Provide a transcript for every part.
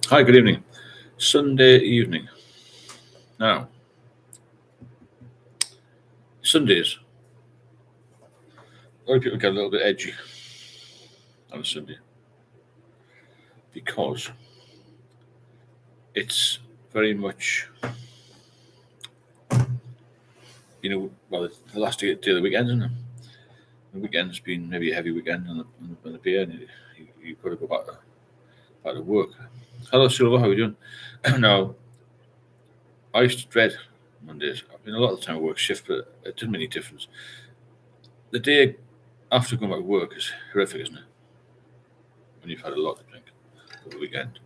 Hi, good evening. Sunday evening. Now, Sundays, a lot of people get a little bit edgy on a Sunday because it's very much, well, the last day of the weekend, isn't it? The weekend's been maybe a heavy weekend on the beer, and you've got to go back to work. Hello, Silver, how are you doing? Now, I used to dread Mondays. I mean, a lot of the time I work shift, but it doesn't make any difference. The day after going back to work is horrific, isn't it? When you've had a lot to drink over the weekend.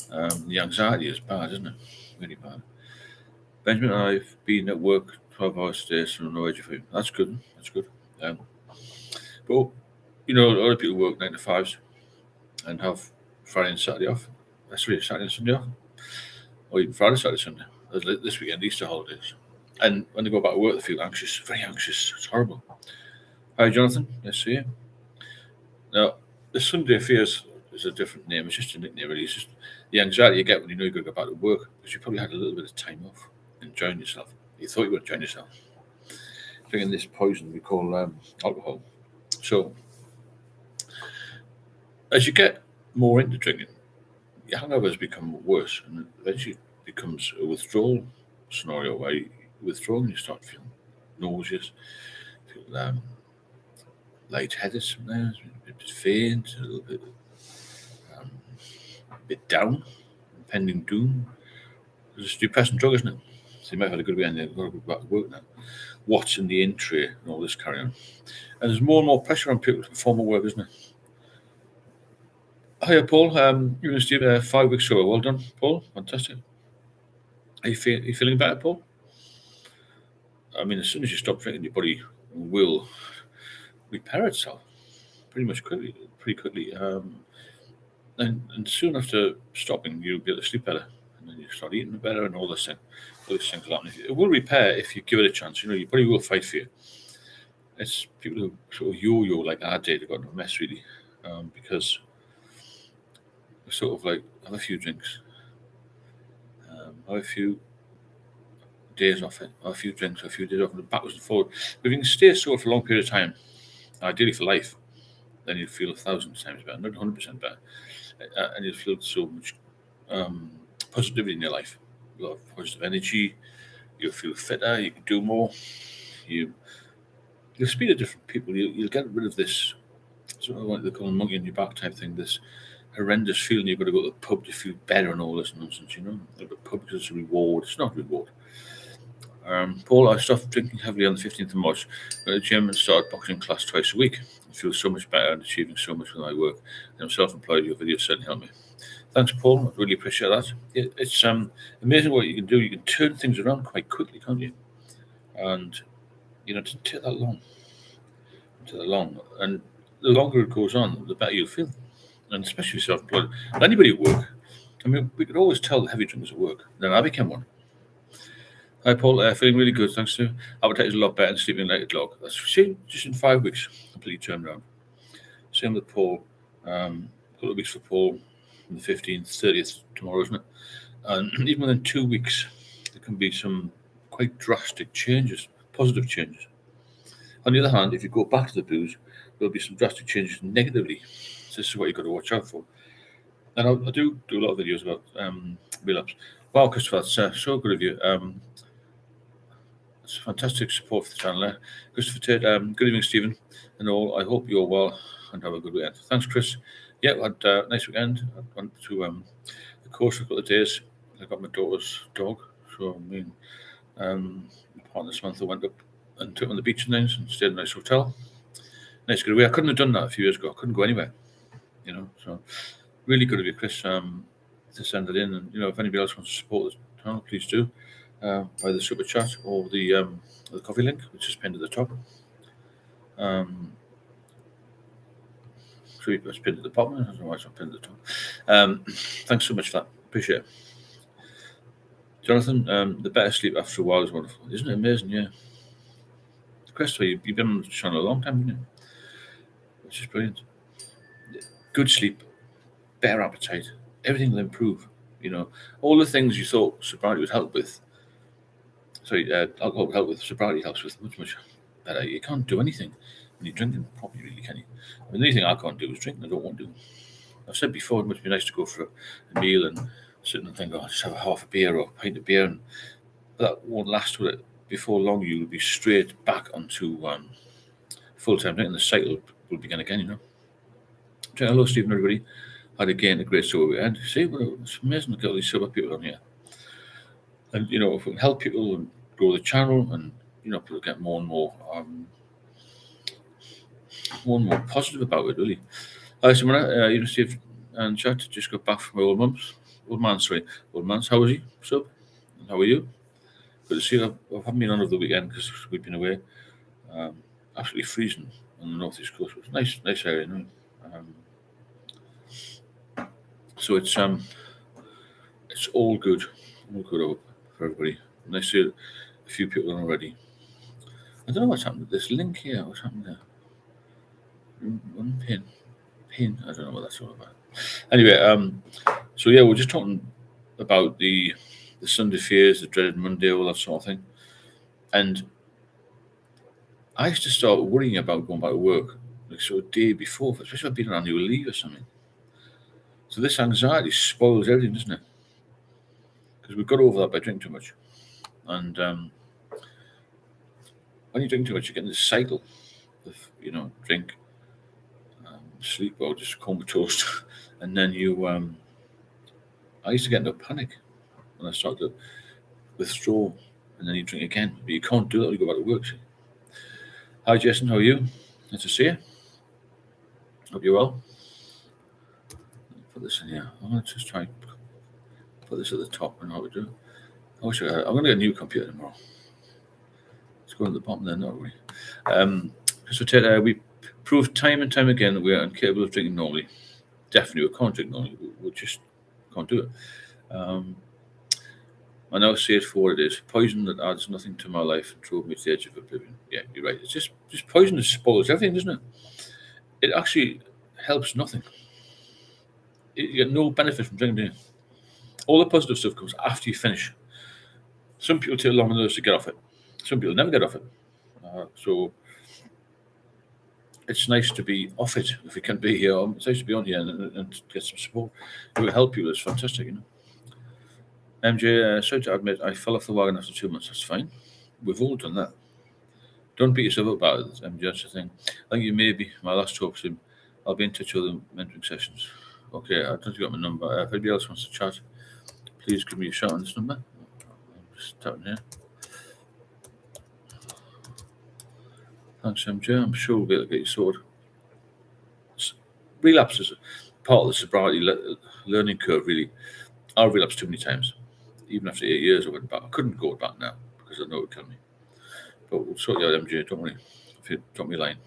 The anxiety is bad, isn't it? Really bad. Benjamin and I've been at work 12 hours today, so no edge for you. That's good. That's good. Um, but, a lot of people work 9 to 5s and have Friday and Saturday off. That's really Saturday and Sunday off. Or even Friday, Saturday, Sunday. This weekend, Easter holidays. And when they go back to work, they feel anxious, very anxious. It's horrible. Hi, Jonathan. Nice to see you. Now, the Sunday Affairs is a different name. It's just a nickname, really. It's just the anxiety you get when you know you're going to go back to work because you probably had a little bit of time off, enjoying yourself. You thought you were enjoying yourself, drinking this poison we call alcohol. So, as you get more into drinking, your hangovers become worse, and eventually it becomes a withdrawal scenario where you withdraw and you start feeling nauseous, feel lightheaded sometimes, a bit faint, a little bit down, impending doom. It's a depressing drug, isn't it? So you might have had a good weekend, you've got to go back to work now. What's in the in tray and all this carry on. And there's more and more pressure on people to perform at work, isn't it? Hiya, Paul. You and Steve, 5 weeks sober. Well done, Paul. Fantastic. Are you feeling better, Paul? I mean, as soon as you stop drinking, your body will repair itself pretty quickly. And soon after stopping, you'll be able to sleep better, and then you start eating better, and all these things will happen. It will repair if you give it a chance. Your body will fight for you. It's people who sort of yo-yo like I did, got no mess really, because we sort of like have a few drinks, have a few days off it, have a few drinks, a few days off, and backwards and forward. But if you can stay sober for a long period of time, ideally for life, then you'll feel 1,000 times better, not 100% better, and you'll feel so much positivity in your life, a lot of positive energy. You'll feel fitter. You can do more. You'll speak to different people. You'll get rid of this sort of what they call a monkey on your back type thing. This horrendous feeling you've got to go to the pub to feel better and all this nonsense. The pub because it's a reward. It's not a reward. Paul, I stopped drinking heavily on the 15th of March. Went to the gym and started boxing class twice a week. I feel so much better and achieving so much with my work. And I'm self-employed. Your video certainly helped me. Thanks, Paul. I really appreciate that. It's amazing what you can do. You can turn things around quite quickly, can't you? And it doesn't take that long. And the longer it goes on, the better you'll feel. And especially if you're self-employed. And anybody at work. I mean, we could always tell the heavy drinkers at work. Then I became one. Hi, Paul. Feeling really good, thanks to appetite is a lot better and sleeping like a clock. That's just in 5 weeks, completely turned around. Same with Paul. A couple of weeks for Paul, on the 15th, 30th tomorrow, isn't it? And even within 2 weeks, there can be some quite drastic changes, positive changes. On the other hand, if you go back to the booze, there'll be some drastic changes negatively. So this is what you've got to watch out for. And I do a lot of videos about relapse. Wow, Christopher, that's so good of you. It's fantastic support for the channel there. Christopher Tate, good evening, Stephen, and all. I hope you're well and have a good weekend. Thanks, Chris. Yeah, I had a nice weekend. I went to the coast for a couple of days. I got my daughter's dog, so my partner Samantha went up and took her on the beach and things and stayed in a nice hotel. Nice good away. I couldn't have done that a few years ago. I couldn't go anywhere, So really good of you, Chris, to send it in. And if anybody else wants to support the channel, please do. By the super chat or the coffee link, which is pinned at the top. So it's pinned at the bottom. I don't know why it's not pinned at the top. Thanks so much for that. Appreciate it. Jonathan, the better sleep after a while is wonderful. Isn't it amazing? Yeah. Christopher, you've been on the channel a long time, haven't you? Which is brilliant. Good sleep, better appetite, everything will improve. All the things you thought sobriety would help with. Alcohol would help with. Sobriety helps with much better. You can't do anything when you're drinking properly, really, can you? I mean, the only thing I can't do is drink, and I don't want to. I've said before, it must be nice to go for a meal and sit and think, just have a half a beer or a pint of beer, and that won't last with it. Before long, you'll be straight back onto full-time drinking. The cycle will begin again, Hello, Stephen, everybody. Had again a great sober weekend. See, it's amazing to get all these sober people on here. And, if we can help people and grow the channel and, people get more and more positive about it, really. Simona, Steve and chat just got back from my old man's. How was he? Sub? And how are you? Good to see you. I haven't been on over the weekend because we've been away. Absolutely freezing on the northeast coast. It was nice area, So it's all good for everybody. Nice to see a few people on already. I don't know what's happened with this link here. What's happened there? One pin. I don't know what that's all about. Anyway, so yeah, we're just talking about the Sunday fears, the dreaded Monday, all that sort of thing. And I used to start worrying about going back to work like a day before, especially if I've been on annual leave or something. So this anxiety spoils everything, doesn't it? Because we've got over that by drinking too much. And when you drink too much, you get in this cycle of, drink, sleep, or just comatose. And then I used to get into a panic when I started to withdraw, and then you drink again. But you can't do that when you go back to work. See? Hi, Jason, how are you? Nice to see you. Hope you're well. Put this in here. I'm going to just try and put this at the top and how we do. I'm going to get a new computer tomorrow. Let's go to the bottom there, not really. So we proved time and time again that we are incapable of drinking normally. Definitely, we can't drink normally. We just can't do it. I now see it for what it is. Poison that adds nothing to my life and drove me to the edge of oblivion. Yeah, you're right. It's just poison that spoils everything, doesn't it? It actually helps nothing. You get no benefit from drinking, do you? All the positive stuff comes after you finish. Some people take longer than others to get off it. Some people never get off it. So it's nice to be off it if we can be here. It's nice to be on here and get some support. It will help you. It's fantastic, MJ, sorry to admit, I fell off the wagon after 2 months. That's fine. We've all done that. Don't beat yourself up about it, MJ. That's the thing. I think you may be my last hope. I'll be in touch with the mentoring sessions. Okay, I don't think you got my number. If anybody else wants to chat, please give me a shout on this number. I'm just tapping here. Thanks, MJ. I'm sure we'll be able to get you sorted. Relapse is part of the sobriety learning curve, really. I relapsed too many times. Even after 8 years, I went back. I couldn't go back now because I know it would kill me. But we'll sort you out, MJ. Don't worry. If you drop me a line,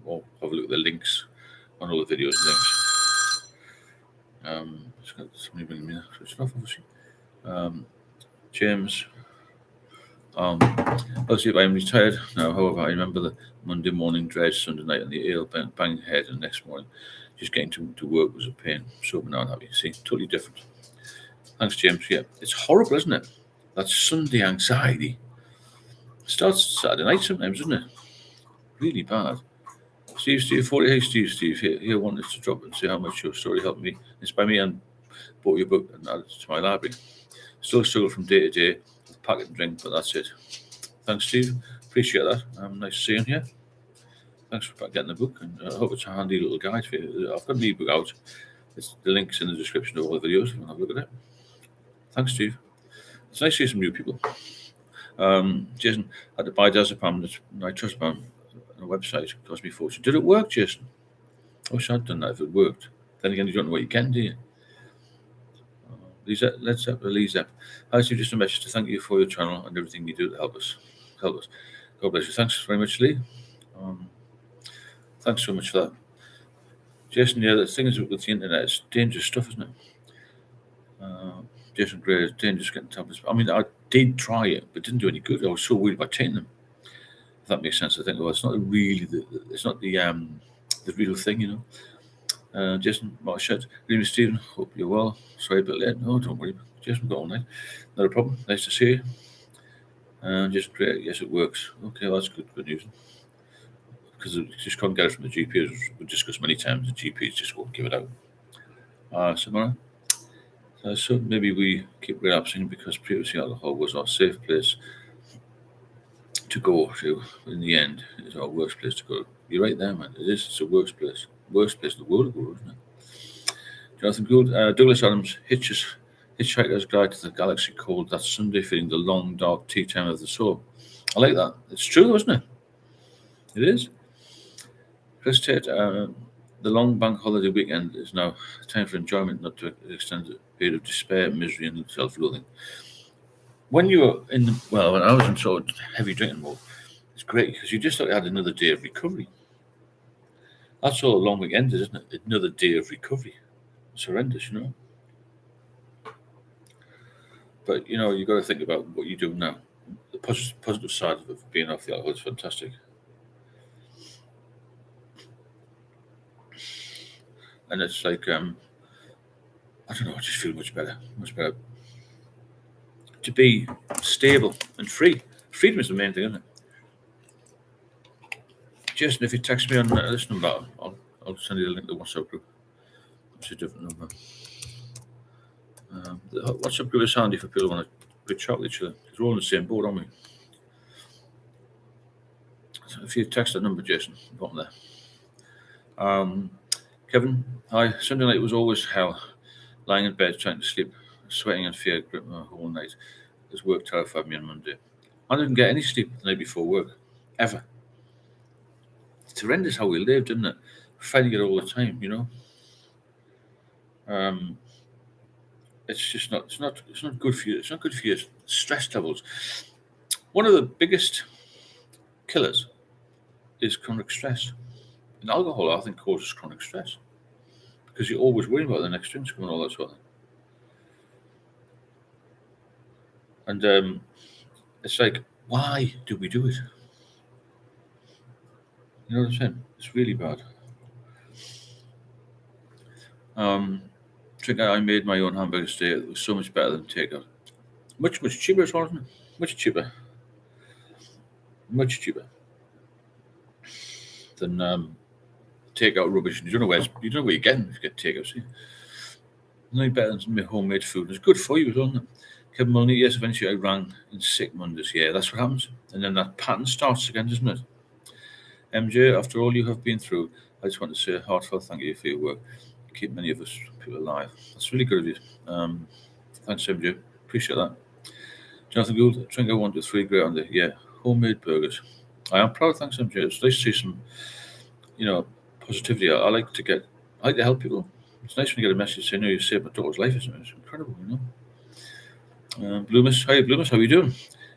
or have a look at the links on all the videos and things. Just got somebody bringing me switch it off, obviously. James. Obviously, I'm retired now. However, I remember the Monday morning dread, Sunday night, and the ale bang head, and the next morning, just getting to work was a pain. Sober now, happy. See, totally different. Thanks, James. Yeah, it's horrible, isn't it? That Sunday anxiety. It starts Saturday night sometimes, doesn't it? Really bad. Steve, 40. Hey, Steve. Here wanted to drop and say how much your story helped me, inspire me, and bought your book and added it to my library. Still struggle from day to day with packet and drink, but that's it. Thanks, Steve. Appreciate that. Nice to see you here. Thanks for getting the book, and I hope it's a handy little guide for you. I've got an ebook out. The link's in the description of all the videos. If you want to have a look at it. Thanks, Steve. It's nice to see some new people. Jason had to buy diazepam and nitrosam on a website. It cost me a fortune. Did it work, Jason? I wish I'd done that if it worked. Then again, you don't know what you can, do you? Lisa. I see just a message to thank you for your channel and everything you do to help us. God bless you. Thanks very much, Lee. Thanks so much for that. Jason, yeah, the thing is with the internet, it's dangerous stuff, isn't it? Jason Gray, it's dangerous getting tablets. I mean, I did try it, but it didn't do any good. I was so worried about taking them. If that makes sense, I think, well, it's not really the real thing, Jason Marchett, good evening, Stephen. Hope you're well. Sorry a bit late. No, don't worry. Jason, got all night. Not a problem. Nice to see you. Just great. Yes, it works. Okay, well, that's good news. Because you just can't get it from the GP, as we've discussed many times. The GPs just won't give it out. Samara. So maybe we keep relapsing because previously alcohol was our safe place to go to. In the end, it's our worst place to go. You're right there, man. It is. It's the worst place in the world to go, isn't it? Jonathan Gould, Douglas Adams, Hitchhiker's Guide to the Galaxy called that Sunday feeling the long, dark tea time of the soul. I like that. It's true, isn't it? It is. Chris Tate, the long bank holiday weekend is now time for enjoyment, not to extend a period of despair, misery, and self-loathing. When you were when I was in sort of heavy drinking mode, it's great because you just thought you had another day of recovery. That's all a long weekend is, isn't it? Another day of recovery. It's horrendous, you know. But you got to think about what you do now. The positive side of being off the alcohol is fantastic. And it's like I don't know, I just feel much better. To be stable and free. Freedom is the main thing, isn't it? Jason, if you text me on this number, I'll send you the link to the WhatsApp group. It's a different number. The WhatsApp group is handy for people who want to good chat with each other because we're all in the same boat, aren't we? So if you text that number, Jason, bottom there. Kevin, hi. Sunday night was always hell. Lying in bed trying to sleep, sweating and fear gripped my whole night. This work terrified me on Monday. I didn't get any sleep the night before work, ever. It's horrendous how we lived, isn't it? We're fighting it all the time, It's just not. It's not good for you. It's not good for your stress levels. One of the biggest killers is chronic stress. And alcohol, I think, causes chronic stress because you're always worrying about the next drinks coming, all that sort of thing. And it's like, why do we do it? You know what I'm saying? It's really bad. I made my own hamburgers today. It was so much better than takeout. Much cheaper as well, isn't it? Much cheaper than takeout rubbish. You don't know where you're getting if you get takeout. See, nothing better than my homemade food. It's good for you, isn't it? Kevin Mulney, yes, eventually I rang in sick Mondays. Yeah, that's what happens, and then that pattern starts again, doesn't it? MJ, after all you have been through, I just want to say a heartfelt thank you for your work. You keep many of us people alive. That's really good of you. Thanks, MJ. Appreciate that. Jonathan Gould, Tringo 1 to 3, great on there. Yeah, homemade burgers. I am proud. Thanks, MJ. It's nice to see some, positivity. I like to help people. It's nice when you get a message saying, you saved my daughter's life. It's incredible, Bloomis, hi, Bloomis, how are you doing?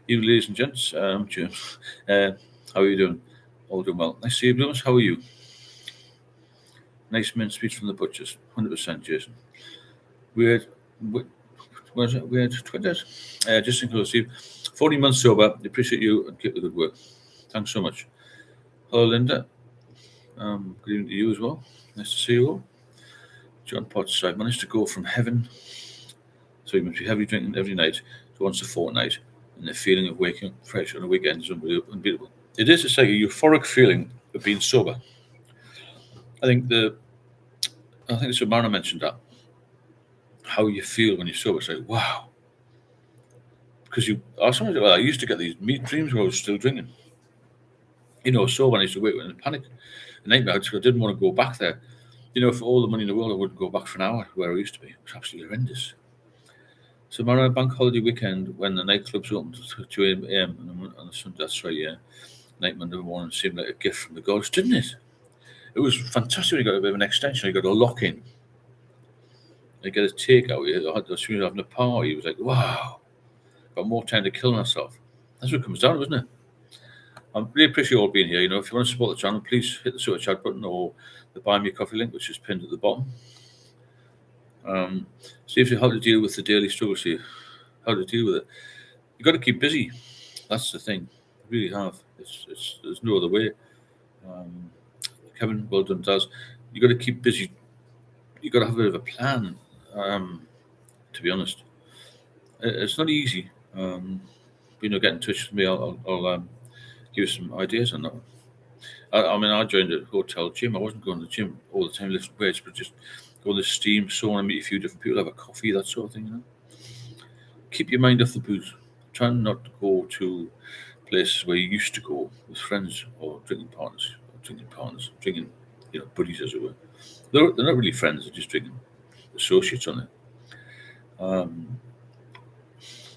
You, ladies and gents, James. How are you doing? All doing well. Nice to see you, Bloomis. How are you? Nice mint speech from the butchers. 100%, Jason. We had 20 just inclusive. 40 months sober. Appreciate you and keep the good work. Thanks so much. Hello, Linda. Good evening to you as well. Nice to see you all. John Potts, I managed to go from heaven, so you must be heavy drinking every night, to once a fortnight, and the feeling of waking up fresh on a weekend is unbeatable. It is, it's like a euphoric feeling of being sober. I think Samara mentioned that. How you feel when you're sober. It's like, wow. Because I used to get these dreams where I was still drinking. Sober, I used to wake up in a panic, a nightmare, because I didn't want to go back there. For all the money in the world, I wouldn't go back for an hour where I used to be. It was absolutely horrendous. So, my bank holiday weekend, when the nightclubs opened to 2 a.m. on a Sunday, that's right, yeah. Night Monday morning seemed like a gift from the gods, didn't it? It was fantastic when you got a bit of an extension. You got a lock in. You get a takeout. As soon as having a party, it was like, wow, got more time to kill myself. That's what it comes down to, isn't it? I really appreciate you all being here. If you want to support the channel, please hit the super chat button or the buy me a coffee link, which is pinned at the bottom. See how to deal with the daily struggles here. How to deal with it. You've got to keep busy. That's the thing. You really have. There's no other way. Kevin, well done, Daz. You've got to keep busy you got to have a bit of a plan. To be honest, it's not easy. Get in touch with me. I'll give you some ideas on that. I mean, I joined a hotel gym. I wasn't going to the gym all the time lifting weights, but just go to the steam sauna, meet a few different people, have a coffee, that sort of thing. Keep your mind off the booze. Try not to go to places where you used to go with friends or drinking, buddies as it were. They're not really friends; they're just drinking associates on it. Um,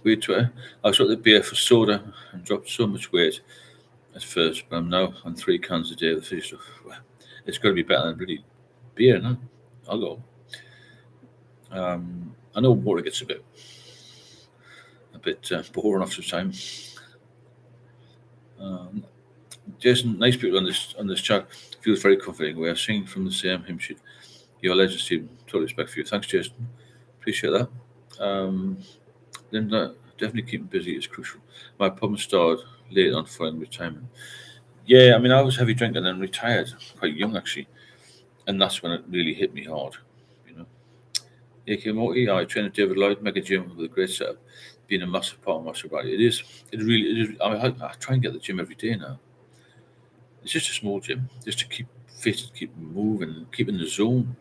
Weird to I swapped the beer for soda and dropped so much weight at first, but I'm now on 3 cans a day of the fish stuff. Well, it's got to be better than bloody beer, no? I'll go. I know water gets a bit boring after time. Um, Jason, nice people on this chat. Feels very comforting. We are singing from the same hymn sheet. Your legend, Stephen. Total respect for you. Thanks, Jason. Appreciate that. Linda, definitely keeping busy is crucial. My problem started late on following retirement. Yeah, I mean, I was heavy drinker and then retired quite young, actually. And that's when it really hit me hard, you know. AK Morty, I trained at David Lloyd, mega gym with a great setup, being a massive part of my sobriety. It is. I try and get the gym every day now. It's just a small gym, just to keep fit, keep moving, keep in the zone.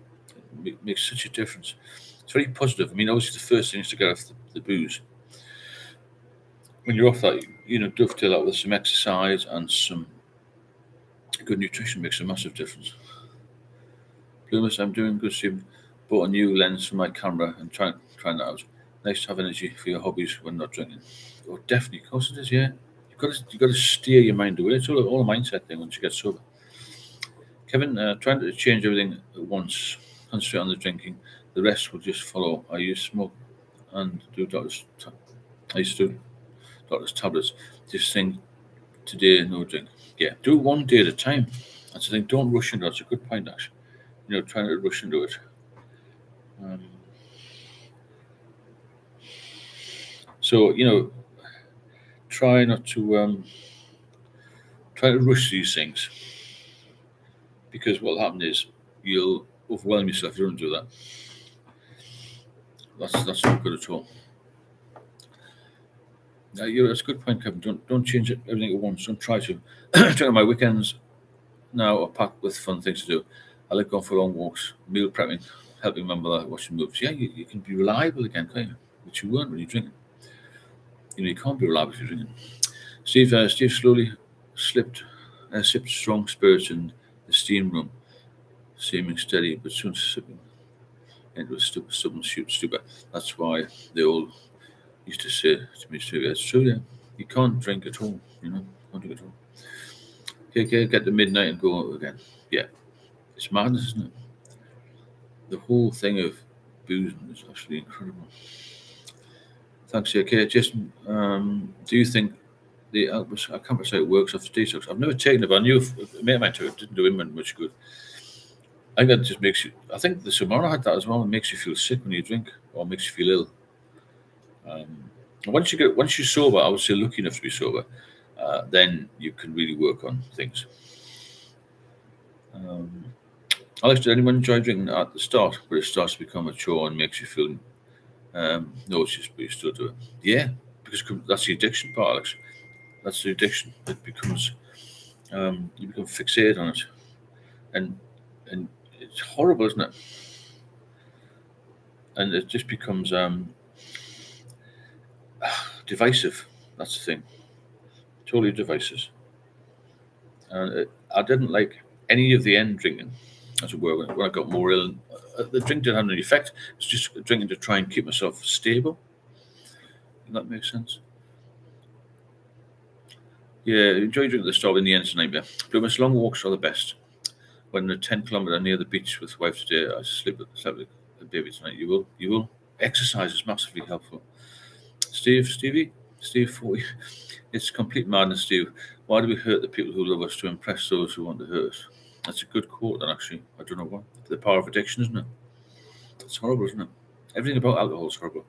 Makes such a difference. It's very positive. I mean, obviously, the first thing is to get off the booze. When you're off that, dovetail that with some exercise and some good nutrition makes a massive difference. Loomis, I'm doing good, Steve. Bought a new lens for my camera and trying that out. Nice to have energy for your hobbies when not drinking. Oh, definitely, of course it is. Yeah, you've got to steer your mind away. It's all a mindset thing once you get sober. Kevin, trying to change everything at once, concentrate on the drinking. The rest will just follow. I used smoke and do doctors. I used to do doctors tablets. Just think today no drink. Yeah, do it one day at a time. That's the thing. Don't rush into it. That's a good point, actually. Trying to rush into it. Um, so try not to rush these things because what'll happen is you'll overwhelm yourself. You don't do that. That's not good at all. That's a good point, Kevin. Don't change everything at once. Don't try to. During my weekends now are packed with fun things to do. I like going for long walks, meal prepping, helping my mother watching movies. Yeah, you can be reliable again, can't you? Which you weren't when you're drinking. You can't be reliable if you're drinking. Steve slowly sipped strong spirits in the steam room, seeming steady, but soon slipping into a stubborn stupor. That's why they all used to say to me, Steve, it's true, yeah. You can't drink at all, can't drink at all. Okay, get to midnight and go out again. Yeah, it's madness, isn't it? The whole thing of boozing is absolutely incredible. Thanks, okay. Jason, do you think the campus site works after detox? I've never taken it, but I knew a mate of mine took it. Didn't do him much good. I think that just makes you. I think the Samara had that as well. It makes you feel sick when you drink, or makes you feel ill. Um, once you're sober, I would say lucky enough to be sober, then you can really work on things. Um, Alex, did anyone enjoy drinking at the start, where it starts to become a chore and makes you feel nauseous, but you still do it? Yeah, because that's the addiction part, Alex. That's the addiction. It becomes you become fixated on it, and and it's horrible, isn't it? And it just becomes divisive. That's the thing. Totally divisive. I didn't like any of the end drinking, as it were, when I got more ill. The drink didn't have any effect. It's just drinking to try and keep myself stable. Does that make sense? Yeah, enjoy drinking at the start. In the end, it's a nightmare. But long walks are the best. When a 10 kilometre near the beach with wife today, I slept with the baby tonight. You will. Exercise is massively helpful. Steve 40. It's complete madness, Steve. Why do we hurt the people who love us to impress those who want to hurt us? That's a good quote, then, actually. I don't know why. The power of addiction, isn't it? It's horrible, isn't it? Everything about alcohol is horrible.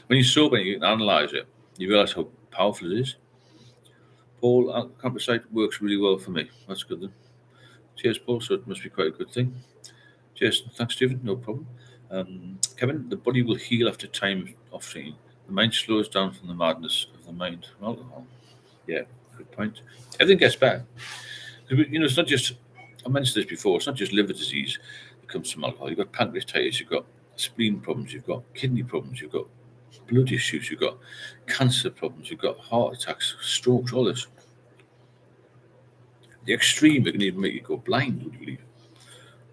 When you're sober and you can analyse it, you realise how powerful it is. Paul, campsite works really well for me. That's good then. Cheers, Paul. So it must be quite a good thing. Jason, thanks, Stephen. No problem. Kevin, the body will heal after time of training. The mind slows down from the madness of the mind from alcohol. Yeah, good point. Everything gets better. It's not just, I mentioned this before, it's not just liver disease that comes from alcohol. You've got pancreatitis, you've got spleen problems, you've got kidney problems, you've got blood issues, you've got cancer problems, you've got heart attacks, strokes, all this. The extreme, it can even make you go blind, would you believe?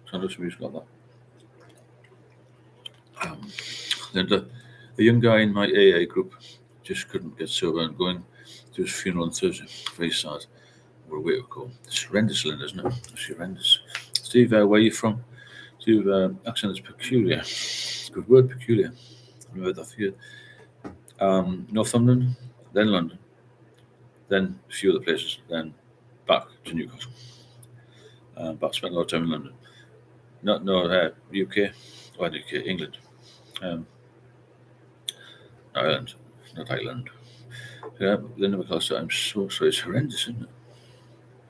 So I know somebody's got that. Then a young guy in my AA group just couldn't get sober and going to his funeral on Thursday. Very sad. What a way to go. It's horrendous, Lynn, isn't it? It's horrendous. Steve, where are you from? Steve, accent is peculiar. Good word, peculiar. I've heard that for you. Northumberland, then London, then a few other places, then back to Newcastle. But spent a lot of time in London. UK, UK, England. Ireland, not Ireland. Yeah, then because I'm so sorry, it's horrendous, isn't it?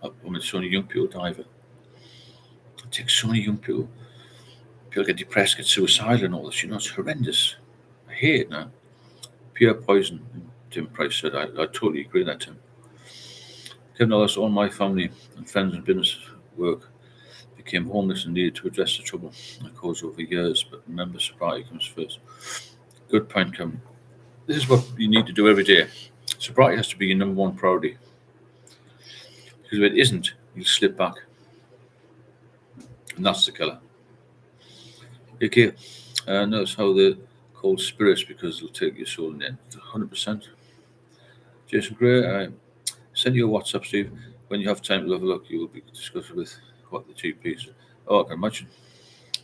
I mean, so many young people die of it. It takes so many young people. People get depressed, get suicidal, and all this. It's horrendous. I hate it now. Pure poison. Tim Price said, I totally agree with that, Tim. Kevin Ellis, all my family and friends and business work became homeless and needed to address the trouble that caused over years, but remember, sobriety comes first. Good point, Kevin. This is what you need to do every day. Sobriety has to be your number one priority. Because if it isn't, you'll slip back. And that's the killer. Okay, notice how they're called spirits because they'll take your soul in the end. 100%. Jason Gray, send you a WhatsApp, Steve. When you have time to have a look, you will be discussing with what the GPs. Oh, I can imagine.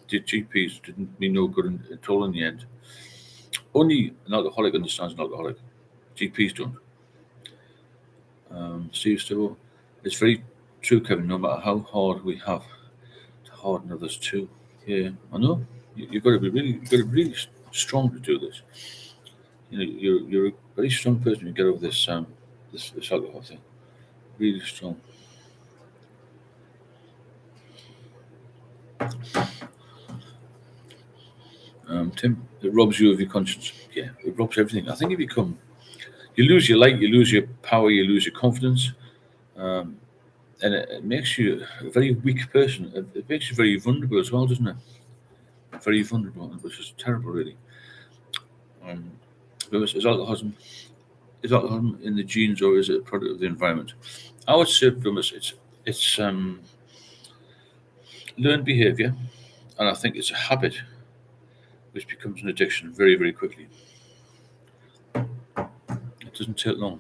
The GPs didn't mean no good at all in the end. Only an alcoholic understands an alcoholic. GPs don't. Steve Still, it's very true, Kevin. No matter how hard we have to harden others too. Yeah, I know. You've got to be really strong to do this. You're a very strong person to get over this this alcohol thing. Really strong. Tim, it robs you of your conscience. Yeah, it robs everything. I think you lose your light, you lose your power, you lose your confidence, and it makes you a very weak person. It makes you very vulnerable as well, doesn't it? Very vulnerable, which is terrible, really. Is alcoholism in the genes or is it a product of the environment? I would say, it's learned behaviour, and I think it's a habit which becomes an addiction very, very quickly. It doesn't take long.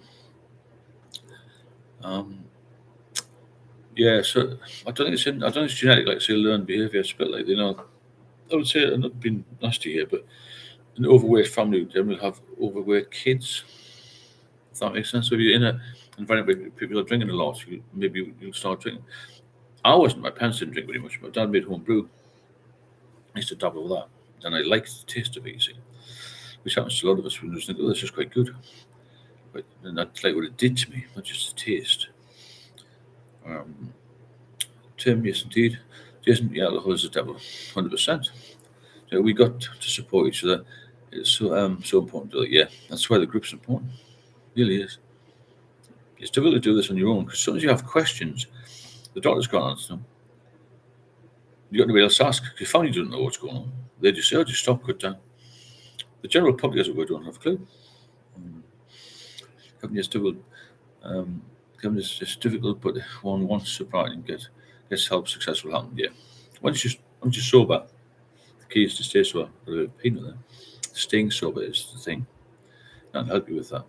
Yeah, so I don't think it's genetic, like say learned behaviour. It's a bit like I would say I'm not being nasty here, but an overweight family generally have overweight kids. If that makes sense. So if you're in an environment where people are drinking a lot, maybe you'll start drinking. I wasn't. My parents didn't drink very much. My dad made home brew. I used to dabble with that, and I liked the taste of it. You see, which happens to a lot of us. We just think, oh, this is quite good. But and that's like what it did to me, not just the taste. Tim, yes, indeed. Jason, yeah, alcohol is the devil, 100%. So we got to support each other. It's so important to do it. Yeah, that's why the group's important. It really is. It's difficult to do this on your own because as soon as you have questions, the doctor's can't answer them. You got nobody else to ask. Your family doesn't know what's going on. They just say, "Oh, just stop, cut down." The general public, as it were, don't have a clue. It's difficult. It's difficult, but one wants sobriety and gets help, successful happen. Yeah. Once you're sober, the key is to stay sober. Got a bit of pain with that. Staying sober is the thing. That'll help you with that.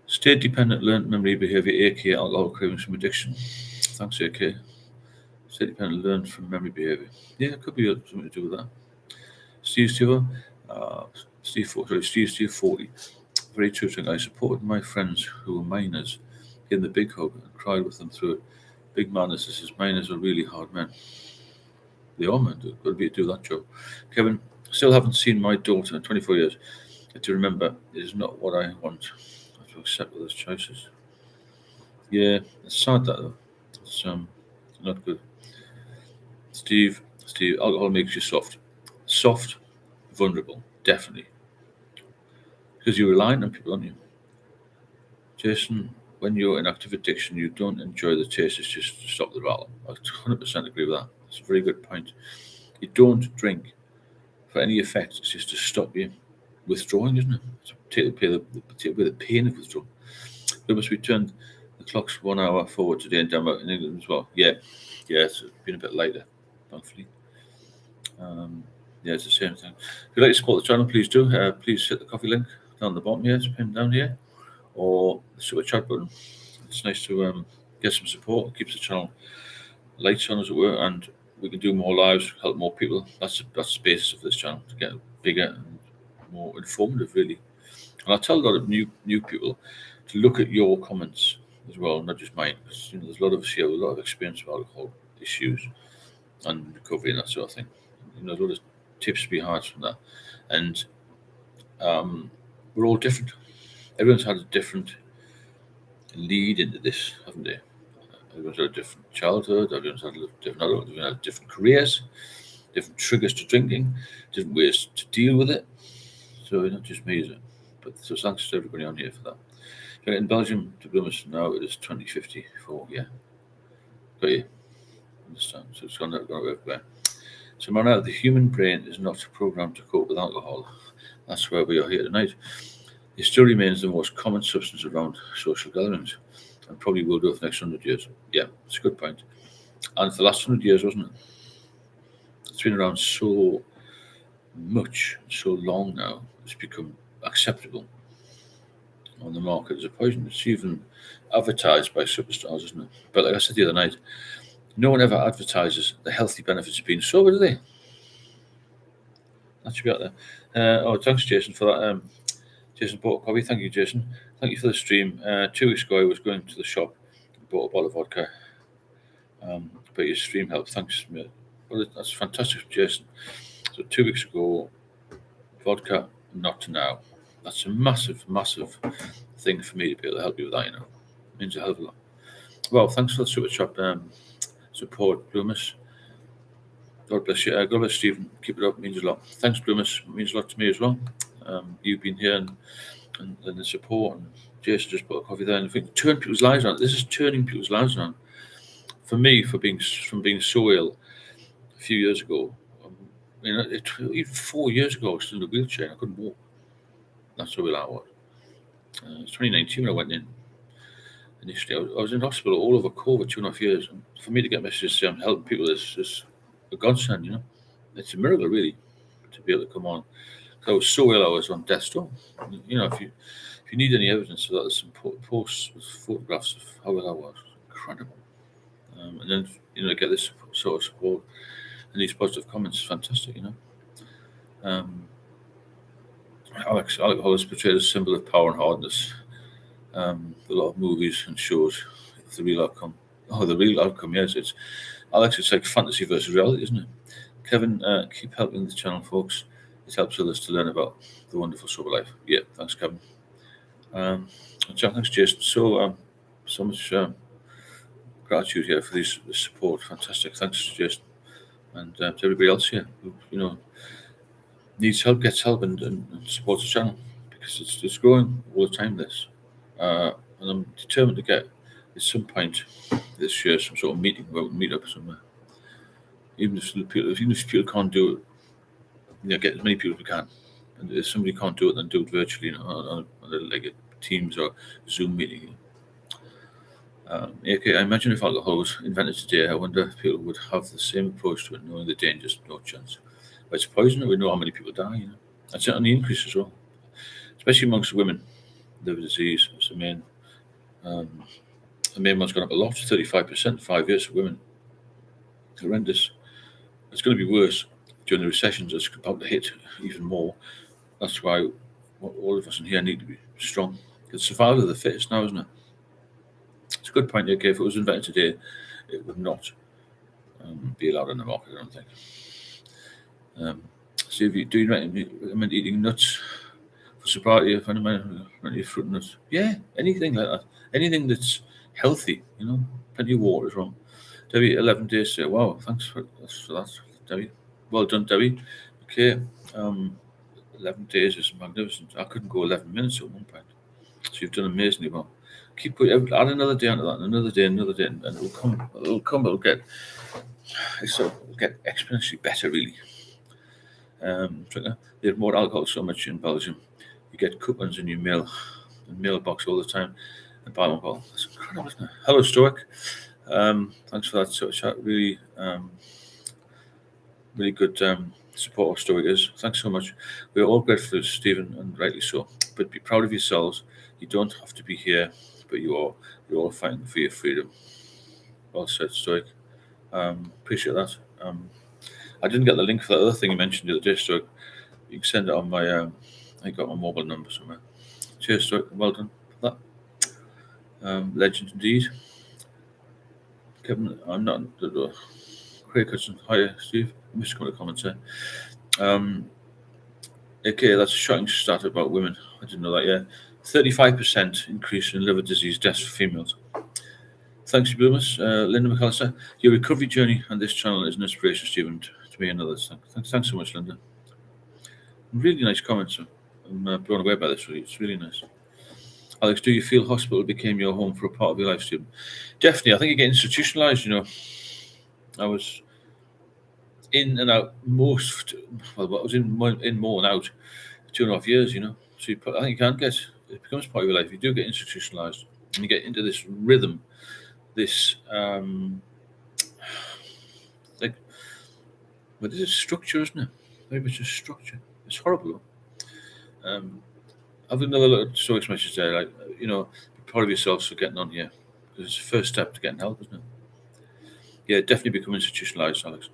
State dependent learned memory behavior, aka alcohol cravings from addiction. Thanks, AK. State dependent learned from memory behavior. Yeah, it could be something to do with that. Steve Steve, Steve 40. Very true thing. I supported my friends who were minors in the big hug and cried with them through it. Big man, this is minors are really hard men. They are men. Got to be do that job. Kevin, still haven't seen my daughter in 24 years. To remember, it is not what I want. I have to accept those choices. Yeah, it's sad that though. It's not good. Steve, Steve, alcohol makes you soft. Soft, vulnerable, definitely. Because you're reliant on people, aren't you? Jason, when you're in active addiction, you don't enjoy the taste, it's just to stop the battle. I 100% agree with that. It's a very good point. You don't drink for any effect, it's just to stop you withdrawing, isn't it? To take away the pain of withdrawal. There must be turned the clock's 1 hour forward today in Denmark and England as well. Yeah, it's been a bit later, thankfully. Yeah, it's the same thing. If you'd like to support the channel, please do. Please hit the coffee link down the bottom here, it's pinned down here, or the super chat button. It's nice to get some support. It keeps the channel lights on, as it were, and we can do more lives, help more people. That's the basis of this channel, to get bigger and more informative, really. And I tell a lot of new people to look at your comments as well, not just mine. Because, there's a lot of us here with a lot of experience with alcohol issues and recovery and that sort of thing. There's a lot of tips to be had from that, and we're all different. Everyone's had a different lead into this, haven't they? Everyone's had a different childhood. Everyone's had different careers, different triggers to drinking, different ways to deal with it. So not just me, is it? But so thanks to everybody on here for that. So in Belgium to Bloomers now it is 2054. Yeah, got you. Understand? So it's going to work there. So Marna, the human brain is not programmed to cope with alcohol. That's where we are here tonight. It still remains the most common substance around social gatherings, and probably will do for the next 100 years. Yeah, it's a good point. And for the last 100 years, wasn't it? It's been around so much, so long now, it's become acceptable on the market as a poison. It's even advertised by superstars, isn't it? But like I said the other night, no one ever advertises the healthy benefits of being sober, do they? That should be out there. Thanks, Jason, for that. Jason bought a coffee. Thank you, Jason. Thank you for the stream. 2 weeks ago, I was going to the shop and bought a bottle of vodka. But your stream helped. Thanks, mate. Well, that's fantastic, Jason. So 2 weeks ago, vodka, not now. That's a massive, massive thing for me to be able to help you with that. It means a hell of a lot. Well, thanks for the super chat support, Bloomis. God bless you. God bless Stephen. Keep it up. It means a lot. Thanks, Bloomis. It means a lot to me as well. You've been here and the support. And Jason just bought a coffee there. And I think turn people's lives around. This is turning people's lives around. For me, from being so ill a few years ago, even 4 years ago, I was still in a wheelchair and I couldn't walk. That's how ill I was. It's 2019 when I went in. Initially, I was in hospital all over COVID 2.5 years. And for me to get messages saying I'm helping people is a godsend, It's a miracle, really, to be able to come on. I was so ill, I was on death's door. If you need any evidence of that, there's some posts with photographs of how ill I was. Incredible. And then, get this sort of support and these positive comments. Fantastic, Alcohol is portrayed as a symbol of power and hardness. A lot of movies and shows. The real outcome. The real outcome, yes. It's like fantasy versus reality, isn't it? Kevin, keep helping the channel, folks. It helps others to learn about the wonderful sober life. Yeah, thanks, Kevin. Thanks, Jason. So much gratitude here for this support. Fantastic. Thanks, Jason. And to everybody else here who, needs help, gets help, and supports the channel, because it's growing all the time, this. And I'm determined to get, at some point this year, some sort of meet up somewhere. Even if people can't do it, get as many people as we can. And if somebody can't do it, then do it virtually, on like a Teams or Zoom meeting. Okay, I imagine if alcohol was invented today, I wonder if people would have the same approach to it, knowing the dangers, no chance. But it's poison, we know how many people die, That's on the increase as well, especially amongst women. Liver disease is the main one's gone up a lot, 35%, 5 years for women. Horrendous. It's going to be worse during the recessions. It's about to hit even more. That's why all of us in here need to be strong. It's survival of the fittest now, isn't it? It's a good point, okay. If it was invented today, it would not be allowed on the market, I don't think. So do you recommend eating nuts for sobriety? If anyone fruit and nuts, yeah, anything like that, anything that's healthy, plenty of water as well. Debbie, 11 days. Wow, thanks for that. Debbie. Well done, Debbie. Okay. 11 days is magnificent. I couldn't go 11 minutes at one point. So you've done amazingly well. Keep putting, add another day onto that, another day, and it'll come, it'll get exponentially better, really. They have more alcohol so much in Belgium. You get coupons in your mailbox all the time. And buy one bottle. That's incredible, isn't it? Hello, Stoic. Thanks for that sort of chat. Really, really good support of Stoic is. Thanks so much. We're all grateful to Stephen, and rightly so. But be proud of yourselves. You don't have to be here, but you are. You're all fighting for your freedom. Well said, Stoic. Appreciate that. I didn't get the link for that other thing you mentioned the other day, Stoic. You can send it on my. I got my mobile number somewhere. Cheers, Stoic. Well done for that. Legend indeed. Kevin, I'm not. Craig Hudson. Hi, Steve. I'm just going to comment there. Okay, that's a shocking stat about women. I didn't know that yet. 35% increase in liver disease deaths for females. Thanks, Bloomers. Linda McAllister, your recovery journey and this channel is an inspiration, Stephen, to me and others. Thanks so much, Linda. Really nice comments. I'm blown away by this, really. It's really nice. Alex, do you feel hospital became your home for a part of your life, Stephen? Definitely. I think you get institutionalized, I was in and out I was in more and out 2.5 years, So I think you can it becomes part of your life. You do get institutionalized and you get into this rhythm, this, but it's a structure, isn't it? Maybe it's a structure. It's horrible. I've another look at Stoic's message there, be proud of yourselves for getting on here. It's the first step to getting help, isn't it? Yeah, definitely become institutionalized, Alex.